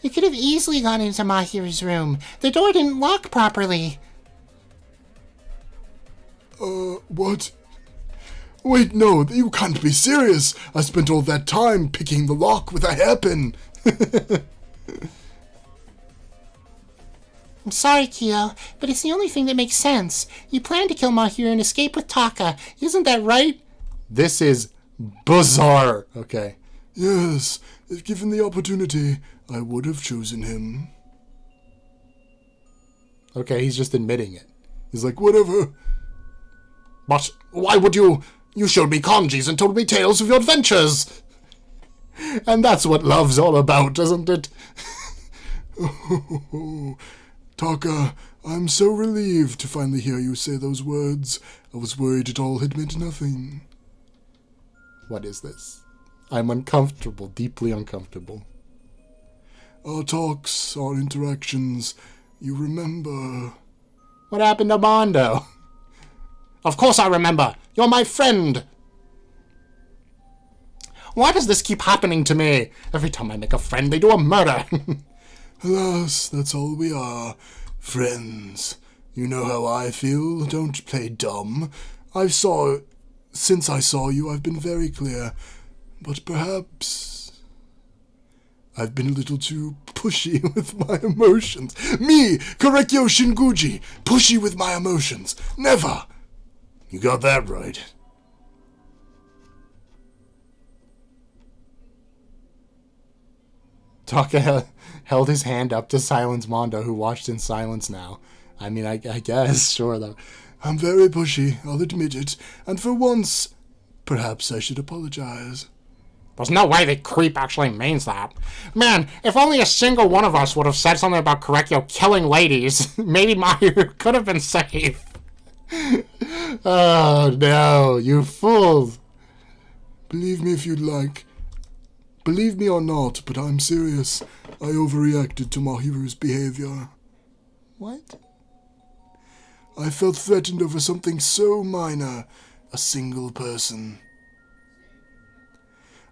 You could have easily gone into Mahiru's room. The door didn't lock properly. What? Wait, no, you can't be serious. I spent all that time picking the lock with a hairpin. I'm sorry, Kyo, but it's the only thing that makes sense. You plan to kill Mahiru and escape with Taka. Isn't that right? This is bizarre. Okay. Yes, if given the opportunity, I would have chosen him. Okay, he's just admitting it. He's like, whatever. But why would you? You showed me kanjis and told me tales of your adventures. And that's what love's all about, isn't it? Oh, Taka, I'm so relieved to finally hear you say those words. I was worried it all had meant nothing. What is this? I'm uncomfortable, deeply uncomfortable. Our talks, our interactions, you remember. What happened to Mondo? Of course I remember. You're my friend. Why does this keep happening to me? Every time I make a friend, they do a murder. Alas, that's all we are. Friends. You know how I feel. Don't play dumb. Since I saw you, I've been very clear. But perhaps I've been a little too pushy with my emotions. Me, Korekyo Shinguji, pushy with my emotions. Never. You got that right. Taka held his hand up to silence Mondo, who watched in silence now. I mean, I guess, sure, though. I'm very pushy, I'll admit it. And for once, perhaps I should apologize. There's no way the creep actually means that. Man, if only a single one of us would have said something about Korekyo killing ladies, maybe Mahiru could have been safe. Oh, no, you fool. Believe me if you'd like. Believe me or not, but I'm serious. I overreacted to Mahiru's behavior. What? I felt threatened over something so minor. A single person.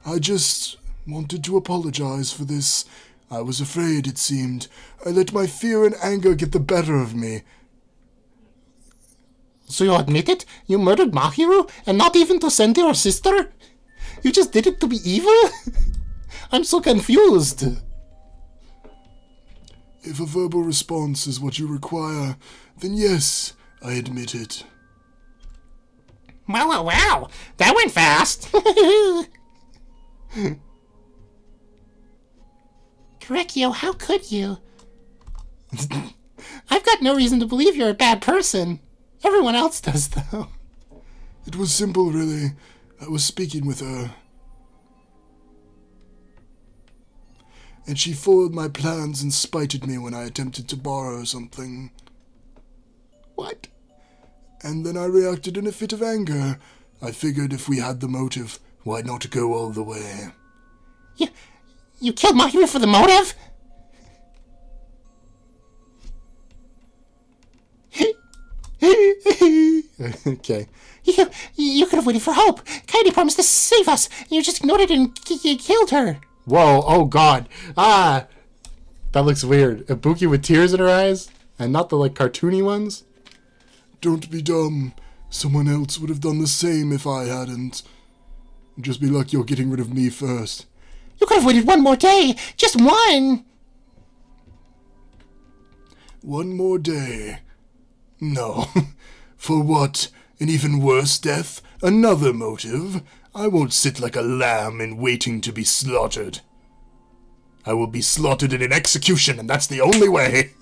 I just wanted to apologize for this. I was afraid, it seemed. I let my fear and anger get the better of me. So you admit it? You murdered Mahiru? And not even to send your sister? You just did it to be evil? I'm so confused. If a verbal response is what you require, then yes, I admit it. Wow. That went fast. Korekyo, how could you? I've got no reason to believe you're a bad person. Everyone else does, though. It was simple, really. I was speaking with her. And she foiled my plans and spited me when I attempted to borrow something. What? And then I reacted in a fit of anger. I figured if we had the motive, why not go all the way? You killed Mahiru for the motive? Okay. You could have waited for help. Kaede promised to save us. You just ignored it and killed her. Whoa, oh god. Ah! That looks weird. Ibuki with tears in her eyes? And not the, like, cartoony ones? Don't be dumb. Someone else would have done the same if I hadn't. Just be lucky you're getting rid of me first. You could have waited one more day. Just one. One more day. No. For what? An even worse death? Another motive? I won't sit like a lamb in waiting to be slaughtered. I will be slaughtered in an execution, and that's the only way.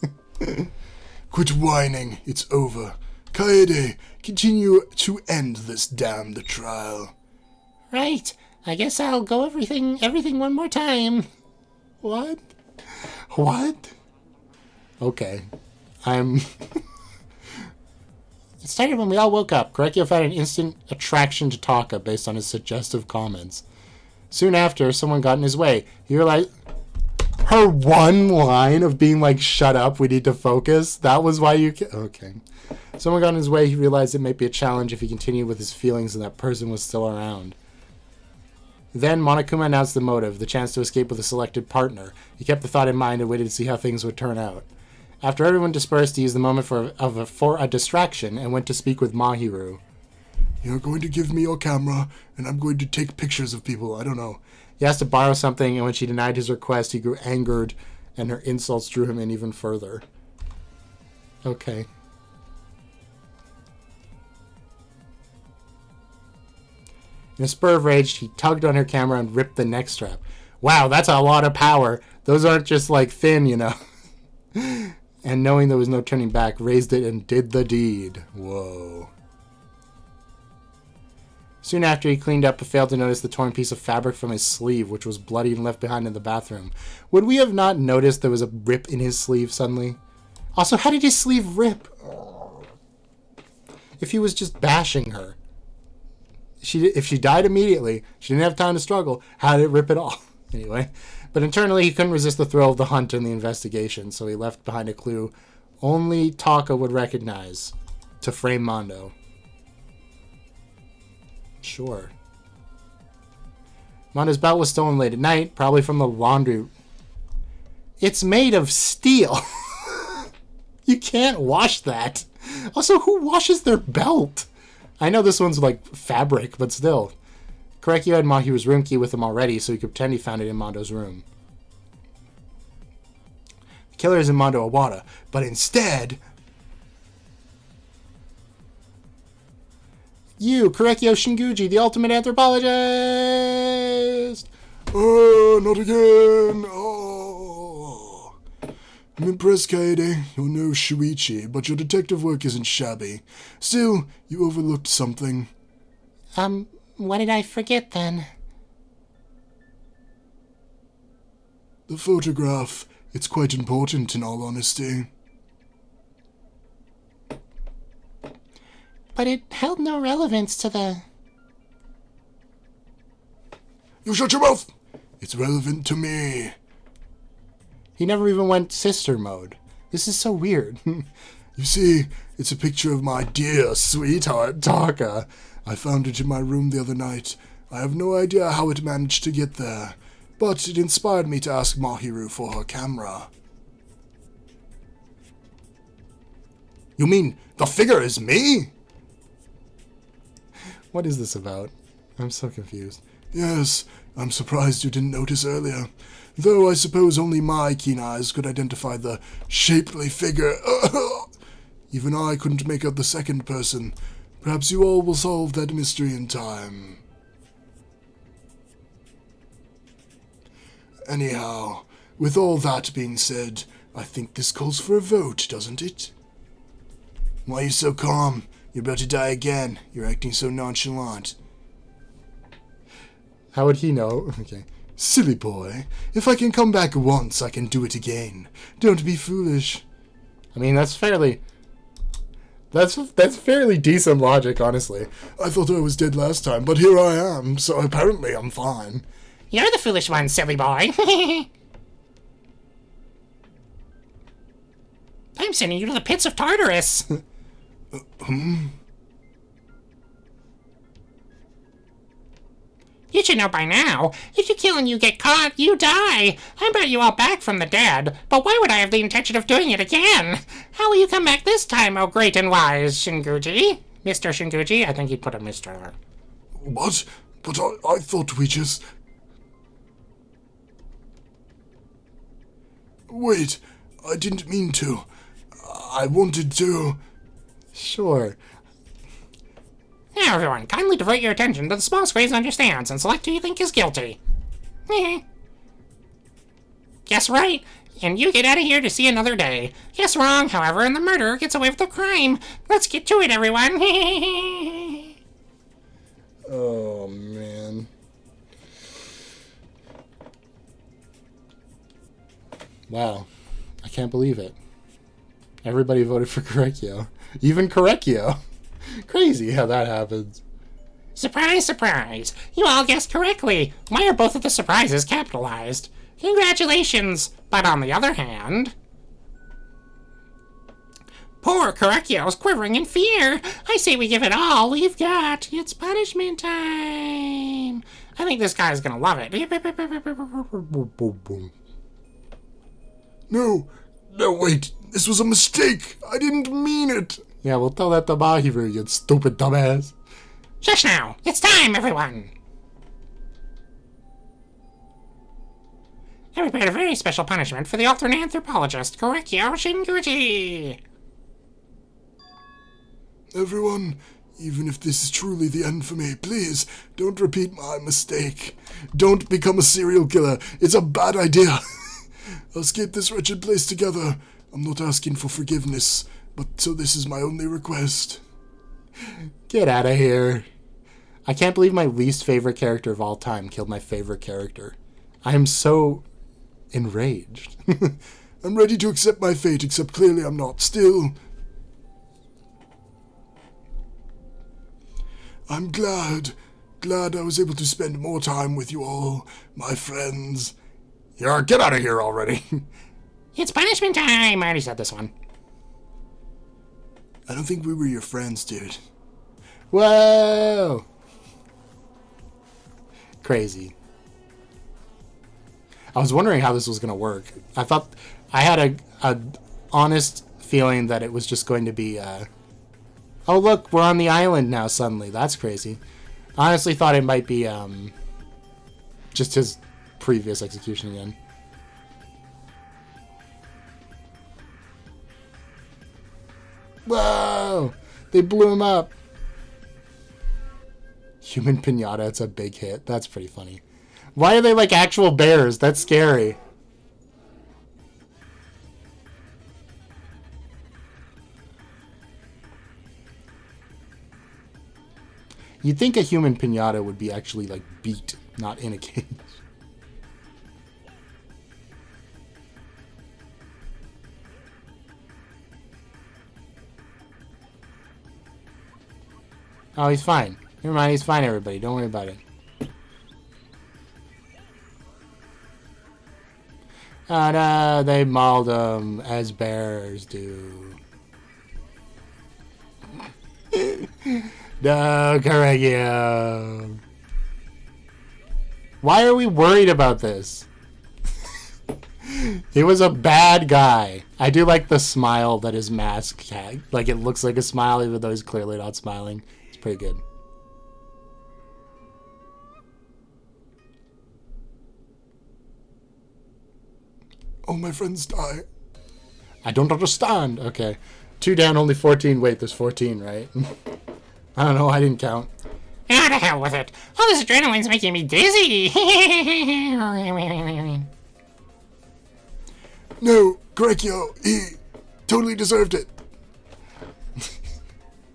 Quit whining. It's over. Kaede, continue to end this damned trial. Right. I guess I'll go everything one more time. What? What? Okay. It started when we all woke up. Korekio found an instant attraction to Taka based on his suggestive comments. Soon after, someone got in his way. He realized her one line of being like, shut up, we need to focus. That was why you... Okay. Someone got in his way. He realized it might be a challenge if he continued with his feelings and that person was still around. Then Monokuma announced the motive, the chance to escape with a selected partner. He kept the thought in mind and waited to see how things would turn out. After everyone dispersed, he used the moment for a distraction and went to speak with Mahiru. You're going to give me your camera, and I'm going to take pictures of people. I don't know. He asked to borrow something, and when she denied his request, he grew angered, and her insults drew him in even further. Okay. In a spur of rage, he tugged on her camera and ripped the neck strap. Wow, that's a lot of power. Those aren't just, like, thin, you know. And knowing there was no turning back, raised it and did the deed. Whoa. Soon after, he cleaned up but failed to notice the torn piece of fabric from his sleeve, which was bloody and left behind in the bathroom. Would we have not noticed there was a rip in his sleeve suddenly? Also, how did his sleeve rip? If he was just bashing her. If she died immediately, she didn't have time to struggle, how did it rip at all? Anyway, but internally he couldn't resist the thrill of the hunt and the investigation, so he left behind a clue only Taka would recognize to frame Mondo. Sure. Mondo's belt was stolen late at night, probably from the laundry. It's made of steel. You can't wash that. Also, who washes their belt? I know this one's like fabric, but still. Korekio had Mahiru's room key with him already, so he could pretend he found it in Mondo's room. The killer is in Mondo Awada, but instead... You, Korekio Shinguji, the ultimate anthropologist! Oh, not again! Oh. I'm impressed, Kaede. You're no Shuichi, but your detective work isn't shabby. Still, you overlooked something. What did I forget then? The photograph. It's quite important, in all honesty. But it held no relevance to the... You shut your mouth! It's relevant to me. He never even went sister mode. This is so weird. You see, it's a picture of my dear sweetheart, Taka. I found it in my room the other night. I have no idea how it managed to get there, but it inspired me to ask Mahiru for her camera. You mean the figure is me? What is this about? I'm so confused. Yes, I'm surprised you didn't notice earlier. Though I suppose only my keen eyes could identify the shapely figure. Even I couldn't make out the second person. Perhaps you all will solve that mystery in time. Anyhow, with all that being said, I think this calls for a vote, doesn't it? Why are you so calm? You're about to die again. You're acting so nonchalant. How would he know? Okay. Silly boy. If I can come back once, I can do it again. Don't be foolish. I mean, that's fairly decent logic, honestly. I thought I was dead last time, but here I am, so apparently I'm fine. You're the foolish one, silly boy. I'm sending you to the pits of Tartarus. You should know by now. If you kill and you get caught, you die. I brought you all back from the dead, but why would I have the intention of doing it again? How will you come back this time, oh great and wise Shinguji? Mr. Shinguji? I think he'd put a Mr. there. What? But I thought we just... Wait, I didn't mean to. I wanted to... Sure. Now everyone, kindly divert your attention to the small screens on your stands and select who you think is guilty. Guess right, and you get out of here to see another day. Guess wrong, however, and the murderer gets away with the crime. Let's get to it, everyone. Oh, man. Wow. I can't believe it. Everybody voted for Correcchio. Even Correcchio. Crazy how that happens. Surprise, surprise! You all guessed correctly. Why are both of the surprises capitalized? Congratulations! But on the other hand... Poor Correcchio's quivering in fear. I say we give it all we've got. It's punishment time. I think this guy's gonna love it. No, wait. This was a mistake. I didn't mean it. Yeah, we'll tell that to Mahiru, you stupid dumbass. Shush now. It's time, everyone. I prepared a very special punishment for the alternate anthropologist, Correcchio Shinguchi. Everyone, even if this is truly the end for me, please don't repeat my mistake. Don't become a serial killer. It's a bad idea. Escape this wretched place together. I'm not asking for forgiveness, but so this is my only request. Get out of here. I can't believe my least favorite character of all time killed my favorite character. I am so enraged. I'm ready to accept my fate, except clearly I'm not. Still, I'm glad I was able to spend more time with you all, my friends. Yeah, get out of here already. It's punishment time. I already said this one. I don't think we were your friends, dude. Whoa! Crazy. I was wondering how this was going to work. I thought I had a honest feeling that it was just going to be oh look, we're on the island now suddenly. That's crazy. I honestly thought it might be just his previous execution again. Whoa! They blew him up. Human pinata, it's a big hit. That's pretty funny. Why are they like actual bears? That's scary. You'd think a human pinata would be actually like beat, not in a cage. Oh, he's fine. Never mind, he's fine, everybody. Don't worry about it. Oh no, they mauled him as bears do. No, Correcchio. Why are we worried about this? He was a bad guy. I do like the smile that his mask had. Like, it looks like a smile even though he's clearly not smiling. It's pretty good. All my friends die. I don't understand. Okay. 2 down, only 14. Wait, there's 14, right? I don't know. I didn't count. Ah, to hell with it. All this adrenaline's making me dizzy. No, Correcchio, he totally deserved it.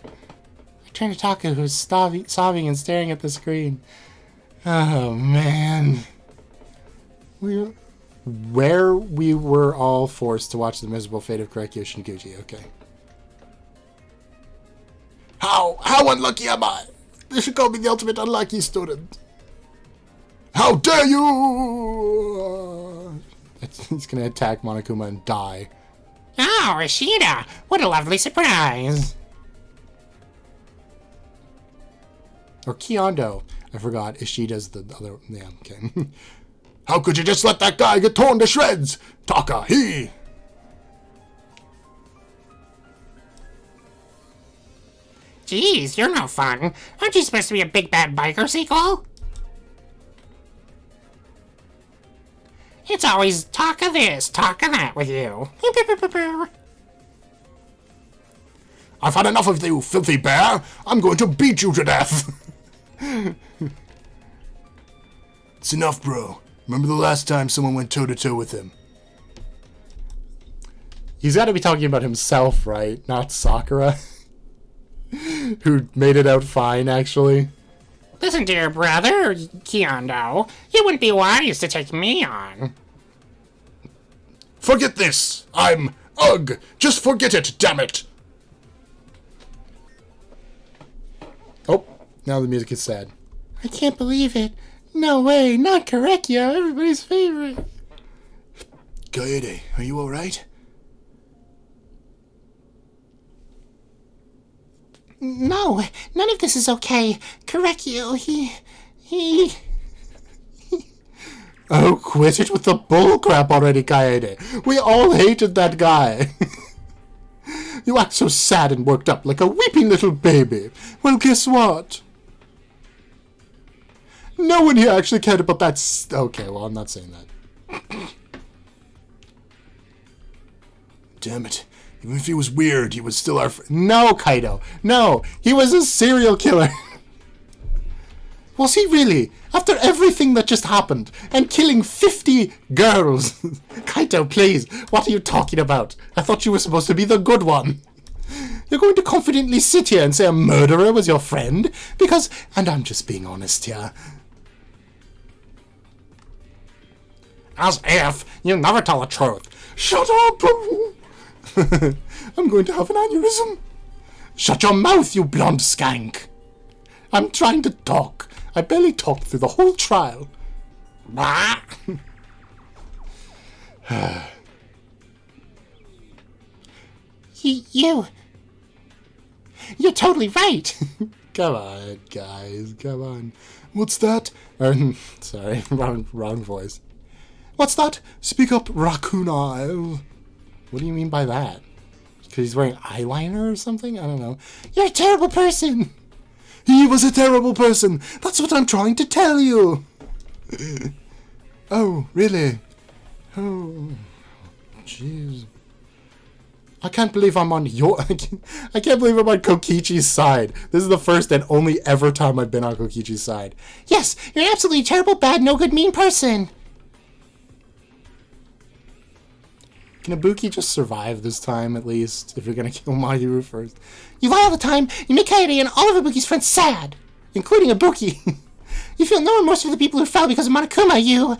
I turned to Taka, who's sobbing and staring at the screen. Oh, man. Where we were all forced to watch the miserable fate of Correcchio Shinguchi. Okay. How unlucky am I? They should call me the ultimate unlucky student. How dare you! He's gonna attack Monokuma and die. Oh, Ishida. What a lovely surprise. Or Kyondo. I forgot. Ishida's the other... Yeah, okay. How could you just let that guy get torn to shreds? Taka, he... Jeez, you're no fun. Aren't you supposed to be a big bad biker sequel? It's always talk of this, talk of that with you. I've had enough of you, filthy bear. I'm going to beat you to death. It's enough, bro. Remember the last time someone went toe-to-toe with him? He's got to be talking about himself, right? Not Sakura. Who made it out fine, actually. Listen to your brother, Kyondo. It wouldn't be wise to take me on. Forget this! I'm Ugh! Just forget it, damn it! Oh, now the music is sad. I can't believe it. No way, not Korekyo, everybody's favorite. Kaede, are you alright? No, none of this is okay. Korekyo, he... Oh, quit it with the bullcrap already, Kaede. We all hated that guy. You act so sad and worked up like a weeping little baby. Well, guess what? No one here actually cared about that okay, well, I'm not saying that. Damn it. Even if he was weird, he was still our No, Kaido. No, he was a serial killer. Was he really? After everything that just happened, and killing 50 girls. Kaito, please, what are you talking about? I thought you were supposed to be the good one. You're going to confidently sit here and say a murderer was your friend? Because, and I'm just being honest here. As if you never tell the truth. Shut up! I'm going to have an aneurysm. Shut your mouth, you blonde skank. I'm trying to talk. I barely talked through the whole trial. You're totally right. Come on, guys, come on. What's that? Sorry, wrong voice. What's that? Speak up, Raccoon Isle. What do you mean by that? Because he's wearing eyeliner or something? I don't know. You're a terrible person. He was a terrible person. That's what I'm trying to tell you. Oh, really? Oh, jeez. I can't believe I'm on your... I can't believe I'm on Kokichi's side. This is the first and only ever time I've been on Kokichi's side. Yes, you're an absolutely terrible, bad, no good, mean person. Can Ibuki just survive this time, at least, if you're gonna kill Mahiru first? You lie all the time, you make Kaede and all of Ibuki's friends sad, including Ibuki. You feel no remorse for the people who fell because of Monokuma, you...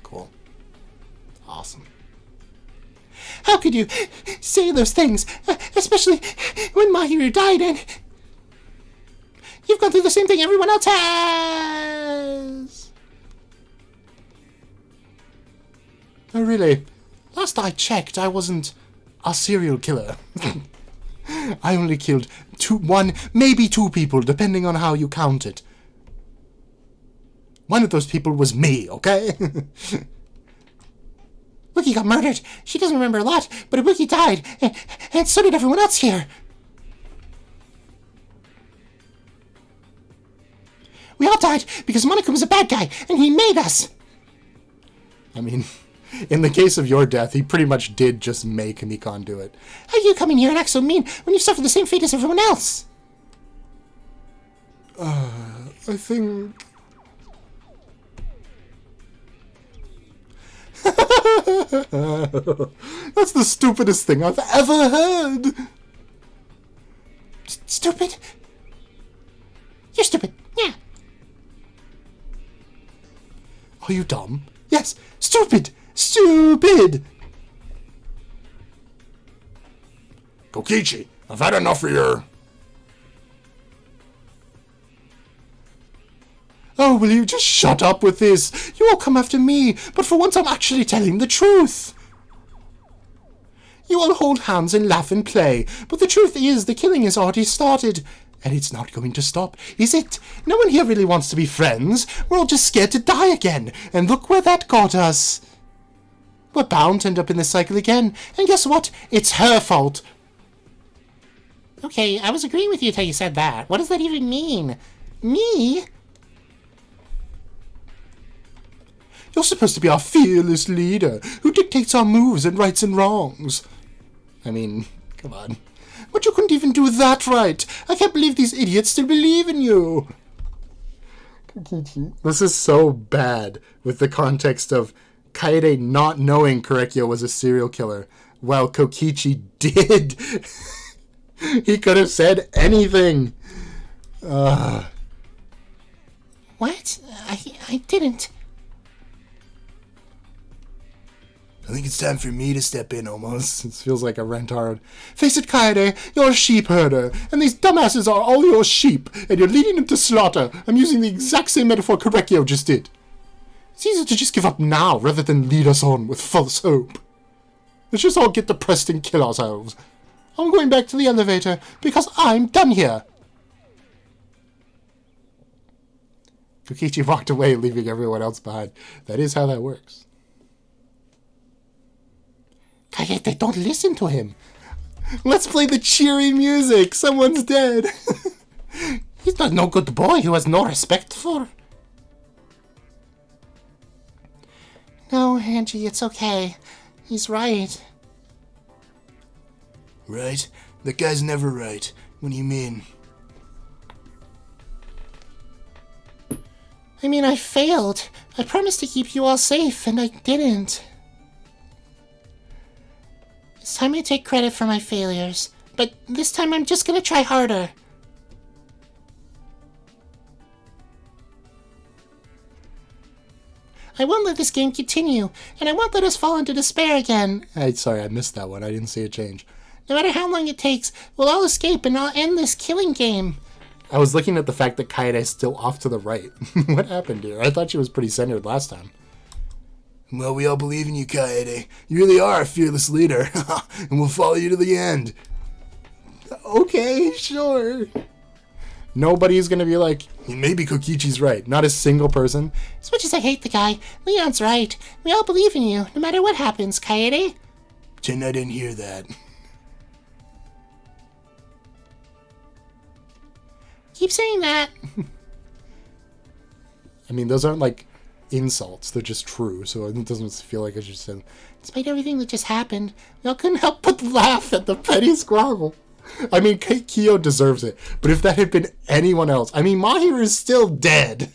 Cool. Awesome. How could you say those things, especially when Mahiru died and... You've gone through the same thing everyone else has! Oh, really? Last I checked, I wasn't a serial killer. I only killed one, maybe two people, depending on how you count it. One of those people was me, okay? Ibuki got murdered. She doesn't remember a lot, but Ibuki died, and so did everyone else here. We all died because Monokuma's a bad guy, and he made us. I mean, in the case of your death, he pretty much did just make Nikon do it. How do you come in here and act so mean when you've suffered the same fate as everyone else? I think... That's the stupidest thing I've ever heard. Stupid? You're stupid. Yeah. Are you dumb? Yes, stupid! Stupid! Kokichi, I've had enough of your... Oh, will you just shut up with this? You all come after me, but for once I'm actually telling the truth. You all hold hands and laugh and play, but the truth is the killing has already started. And it's not going to stop, is it? No one here really wants to be friends. We're all just scared to die again. And look where that got us. We're bound to end up in this cycle again. And guess what? It's her fault. Okay, I was agreeing with you until you said that. What does that even mean? Me? You're supposed to be our fearless leader, who dictates our moves and rights and wrongs. I mean, come on. But you couldn't even do that right. I can't believe these idiots still believe in you. This is so bad with the context of Kaede not knowing Korekyo was a serial killer. Well, Kokichi did. He could have said anything. What? I didn't. I think it's time for me to step in almost. This feels like a Rentaro. Face it, Kaede, you're a sheep herder, and these dumbasses are all your sheep, and you're leading them to slaughter. I'm using the exact same metaphor Korekio just did. It's easier to just give up now rather than lead us on with false hope. Let's just all get depressed and kill ourselves. I'm going back to the elevator because I'm done here. Kokichi walked away, leaving everyone else behind. That is how that works. Kaede, don't listen to him. Let's play the cheery music. Someone's dead. He's not no good boy who has no respect for. No, Angie, it's okay. He's right. Right? That guy's never right. What do you mean? I mean, I failed. I promised to keep you all safe, and I didn't. It's time I take credit for my failures. But this time I'm just gonna try harder. I won't let this game continue, and I won't let us fall into despair again. Sorry, I missed that one. I didn't see it change. No matter how long it takes, we'll all escape and I'll end this killing game. I was looking at the fact that Kaede's still off to the right. What happened here? I thought she was pretty centered last time. Well, we all believe in you, Kaede. You really are a fearless leader. And we'll follow you to the end. Okay, sure. Nobody's gonna be like, maybe Kokichi's right. Not a single person. As much as I hate the guy, Leon's right. We all believe in you, no matter what happens, Kaede. Pretend I didn't hear that. Keep saying that. I mean, those aren't like insults. They're just true, so it doesn't feel like I just said. Despite everything that just happened, we all couldn't help but laugh at the petty squabble. I mean, Kyo deserves it, but if that had been anyone else, I mean, Mahir is still dead.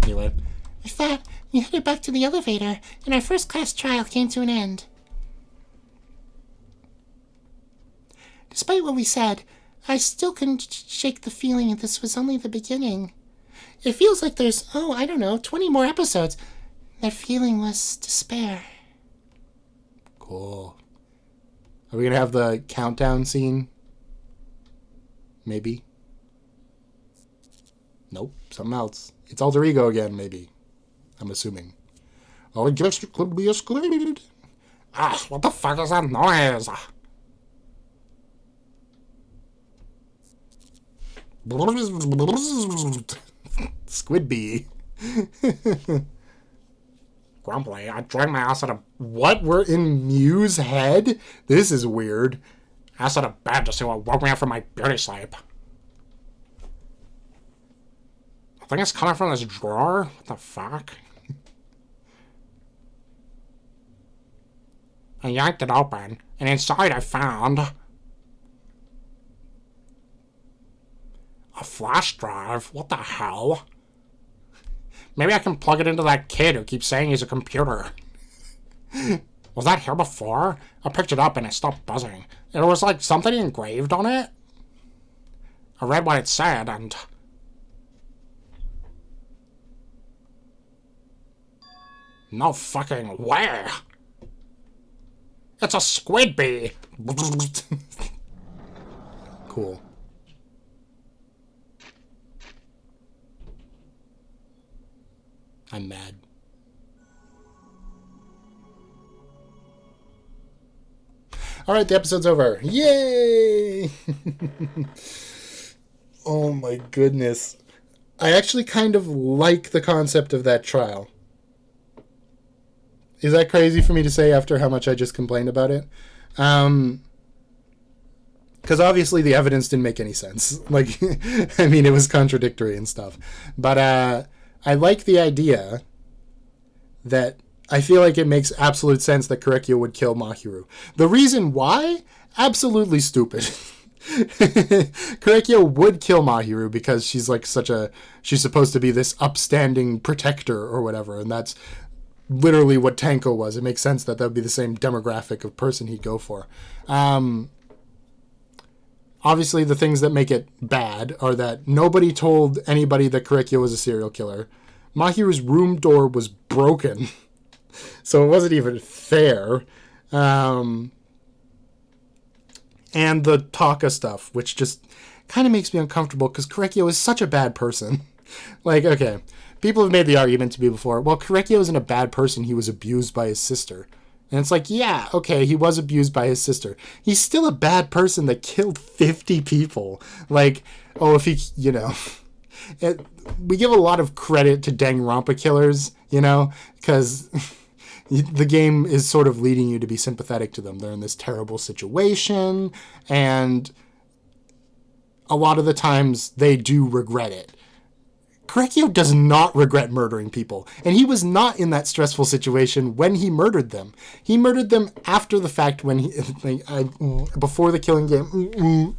Anyway. With that, we headed back to the elevator, and our first class trial came to an end. Despite what we said, I still couldn't shake the feeling that this was only the beginning. It feels like there's, 20 more episodes. That feeling was despair. Cool. Are we gonna have the countdown scene? Maybe. Nope, something else. It's Alter Ego again, maybe. I'm assuming. Oh, I guess it could be a squid. Ah, what the fuck is that noise? Squid bee. Grumpy, I drank my ass out of... What? We're in Mew's head? This is weird. Ass out of bed to see what woke me up from my beauty sleep. I think it's coming from this drawer. What the fuck? I yanked it open, and inside I found... a flash drive? What the hell? Maybe I can plug it into that kid who keeps saying he's a computer. Was that here before? I picked it up and it stopped buzzing. It was like something engraved on it. I read what it said and... No fucking way! It's a squid bee! Cool. I'm mad. Alright, the episode's over. Yay! Oh my goodness. I actually kind of like the concept of that trial. Is that crazy for me to say after how much I just complained about it? Because obviously the evidence didn't make any sense. Like, I mean, it was contradictory and stuff. But, I like the idea that I feel like it makes absolute sense that Korekio would kill Mahiru. The reason why? Absolutely stupid. Korekio would kill Mahiru because she's like she's supposed to be this upstanding protector or whatever, and that's literally what Tanko was. It makes sense that would be the same demographic of person he'd go for. Obviously, the things that make it bad are that nobody told anybody that Korekiyo was a serial killer. Mahiru's room door was broken, so it wasn't even fair. And the Taka stuff, which just kind of makes me uncomfortable because Korekiyo is such a bad person. Like, okay, people have made the argument to me before, well, Korekiyo isn't a bad person, he was abused by his sister. And it's like, yeah, okay, he was abused by his sister. He's still a bad person that killed 50 people. Like, oh, if he, you know... we give a lot of credit to Danganronpa killers, you know, because the game is sort of leading you to be sympathetic to them. They're in this terrible situation, and a lot of the times they do regret it. Korekiyo does not regret murdering people, and he was not in that stressful situation when he murdered them. He murdered them after the fact when before the killing game.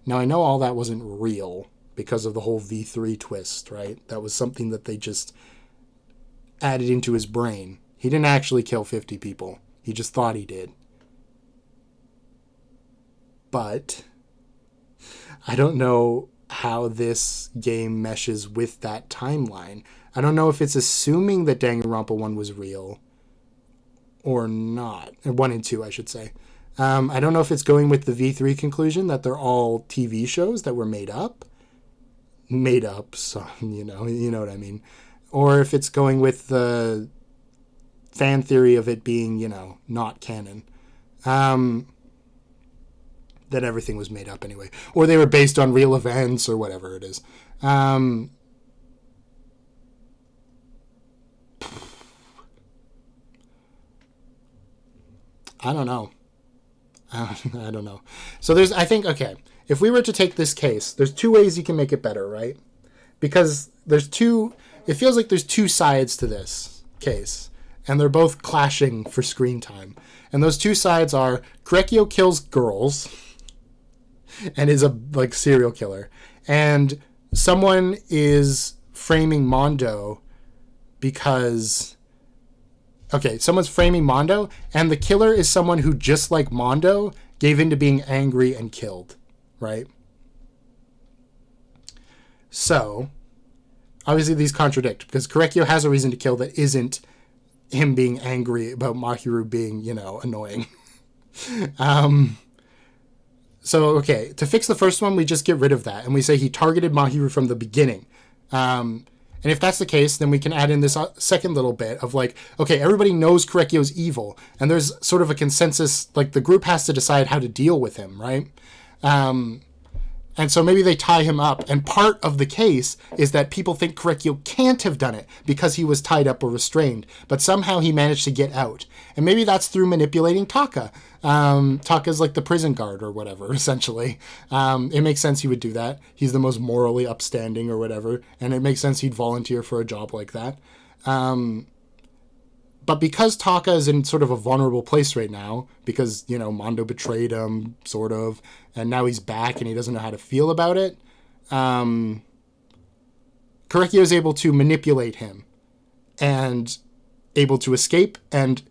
Now, I know all that wasn't real because of the whole V3 twist, right? That was something that they just added into his brain. He didn't actually kill 50 people. He just thought he did. But I don't know how this game meshes with that timeline. I don't know if it's assuming that Danganronpa 1 was real or not. 1 and 2, I should say. I don't know if it's going with the V3 conclusion that they're all TV shows that were made up. Made up, so, you know what I mean. Or if it's going with the fan theory of it being, you know, not canon. That everything was made up anyway. Or they were based on real events or whatever it is. I don't know. I don't know. So I think, okay, if we were to take this case, there's two ways you can make it better, right? Because it feels like there's two sides to this case, and they're both clashing for screen time. And those two sides are Korekiyo kills girls and is a serial killer, and someone is framing Mondo because... Okay, someone's framing Mondo, and the killer is someone who, just like Mondo, gave in to being angry and killed, right? So, obviously these contradict, because Korekiyo has a reason to kill that isn't him being angry about Mahiru being, you know, annoying. So, okay, to fix the first one, we just get rid of that, and we say he targeted Mahiru from the beginning. And if that's the case, then we can add in this second little bit of like, okay, everybody knows Korekiyo's evil, and there's sort of a consensus, like the group has to decide how to deal with him, right? And so maybe they tie him up, and part of the case is that people think Korekiyo can't have done it because he was tied up or restrained, but somehow he managed to get out. And maybe that's through manipulating Taka. Taka's like the prison guard or whatever, essentially. It makes sense he would do that. He's the most morally upstanding or whatever, and it makes sense he'd volunteer for a job like that. But because Taka is in sort of a vulnerable place right now, because, you know, Mondo betrayed him, sort of, and now he's back and he doesn't know how to feel about it, Korekiyo is able to manipulate him and able to escape, and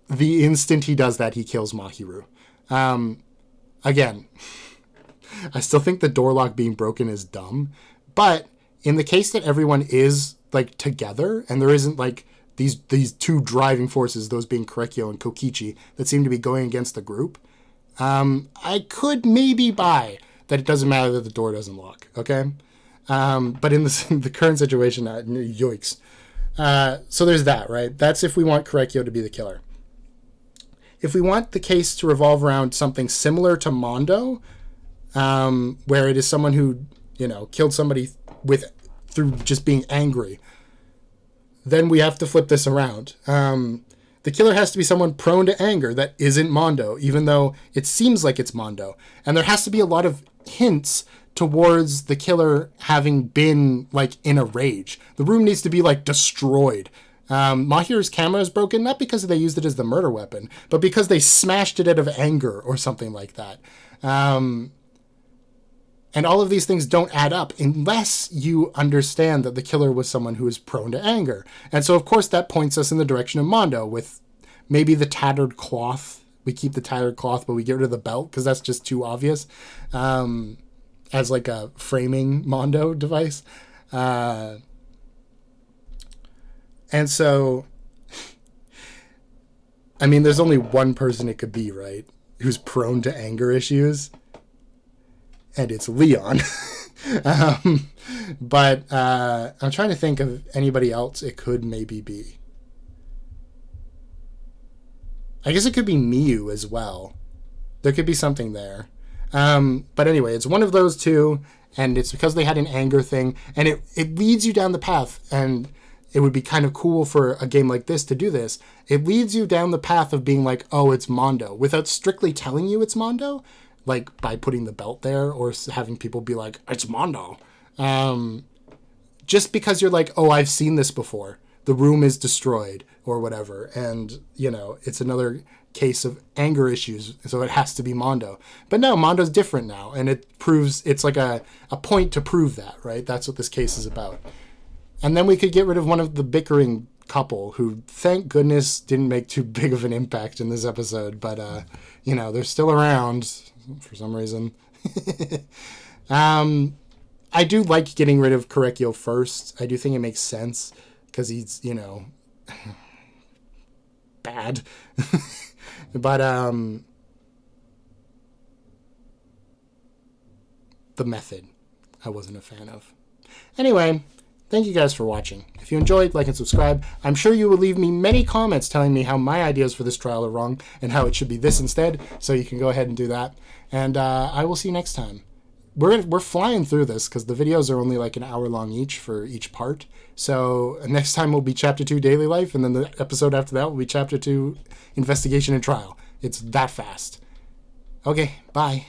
the instant he does that, he kills Mahiru. Again, I still think the door lock being broken is dumb, but in the case that everyone is, like, together, and there isn't, like, these two driving forces, those being Korekiyo and Kokichi, that seem to be going against the group, I could maybe buy that it doesn't matter that the door doesn't lock, okay? But in the current situation, yikes. So there's that, right? That's if we want Korekiyo to be the killer. If we want the case to revolve around something similar to Mondo, where it is someone who, you know, killed somebody through just being angry, then we have to flip this around. The killer has to be someone prone to anger that isn't Mondo, even though it seems like it's Mondo. And there has to be a lot of hints towards the killer having been, like, in a rage. The room needs to be, like, destroyed. Mahiru's camera is broken, not because they used it as the murder weapon, but because they smashed it out of anger or something like that. And all of these things don't add up unless you understand that the killer was someone who is prone to anger. And so, of course, that points us in the direction of Mondo with maybe the tattered cloth. We keep the tattered cloth, but we get rid of the belt because that's just too obvious as like a framing Mondo device. And so, I mean, there's only one person it could be, right? Who's prone to anger issues. And it's Leon. But I'm trying to think of anybody else it could maybe be. I guess it could be Miyu as well. There could be something there. But anyway, it's one of those two, and it's because they had an anger thing, and it leads you down the path, and it would be kind of cool for a game like this to do this. It leads you down the path of being like, oh, it's Mondo, without strictly telling you it's Mondo, like by putting the belt there or having people be like, it's Mondo. Just because you're like, oh, I've seen this before. The room is destroyed or whatever. And, you know, it's another case of anger issues. So it has to be Mondo. But no, Mondo's different now. And it proves it's like a point to prove that, right? That's what this case is about. And then we could get rid of one of the bickering couple who, thank goodness, didn't make too big of an impact in this episode. But, you know, they're still around for some reason. I do like getting rid of Korekio first. I do think it makes sense because he's, you know, bad. But the method I wasn't a fan of. Anyway, thank you guys for watching. If you enjoyed, like and subscribe. I'm sure you will leave me many comments telling me how my ideas for this trial are wrong and how it should be this instead, so you can go ahead and do that. And I will see you next time. We're flying through this because the videos are only like an hour long each for each part. So next time will be Chapter 2 Daily Life, and then the episode after that will be Chapter 2 Investigation and Trial. It's that fast. Okay, bye.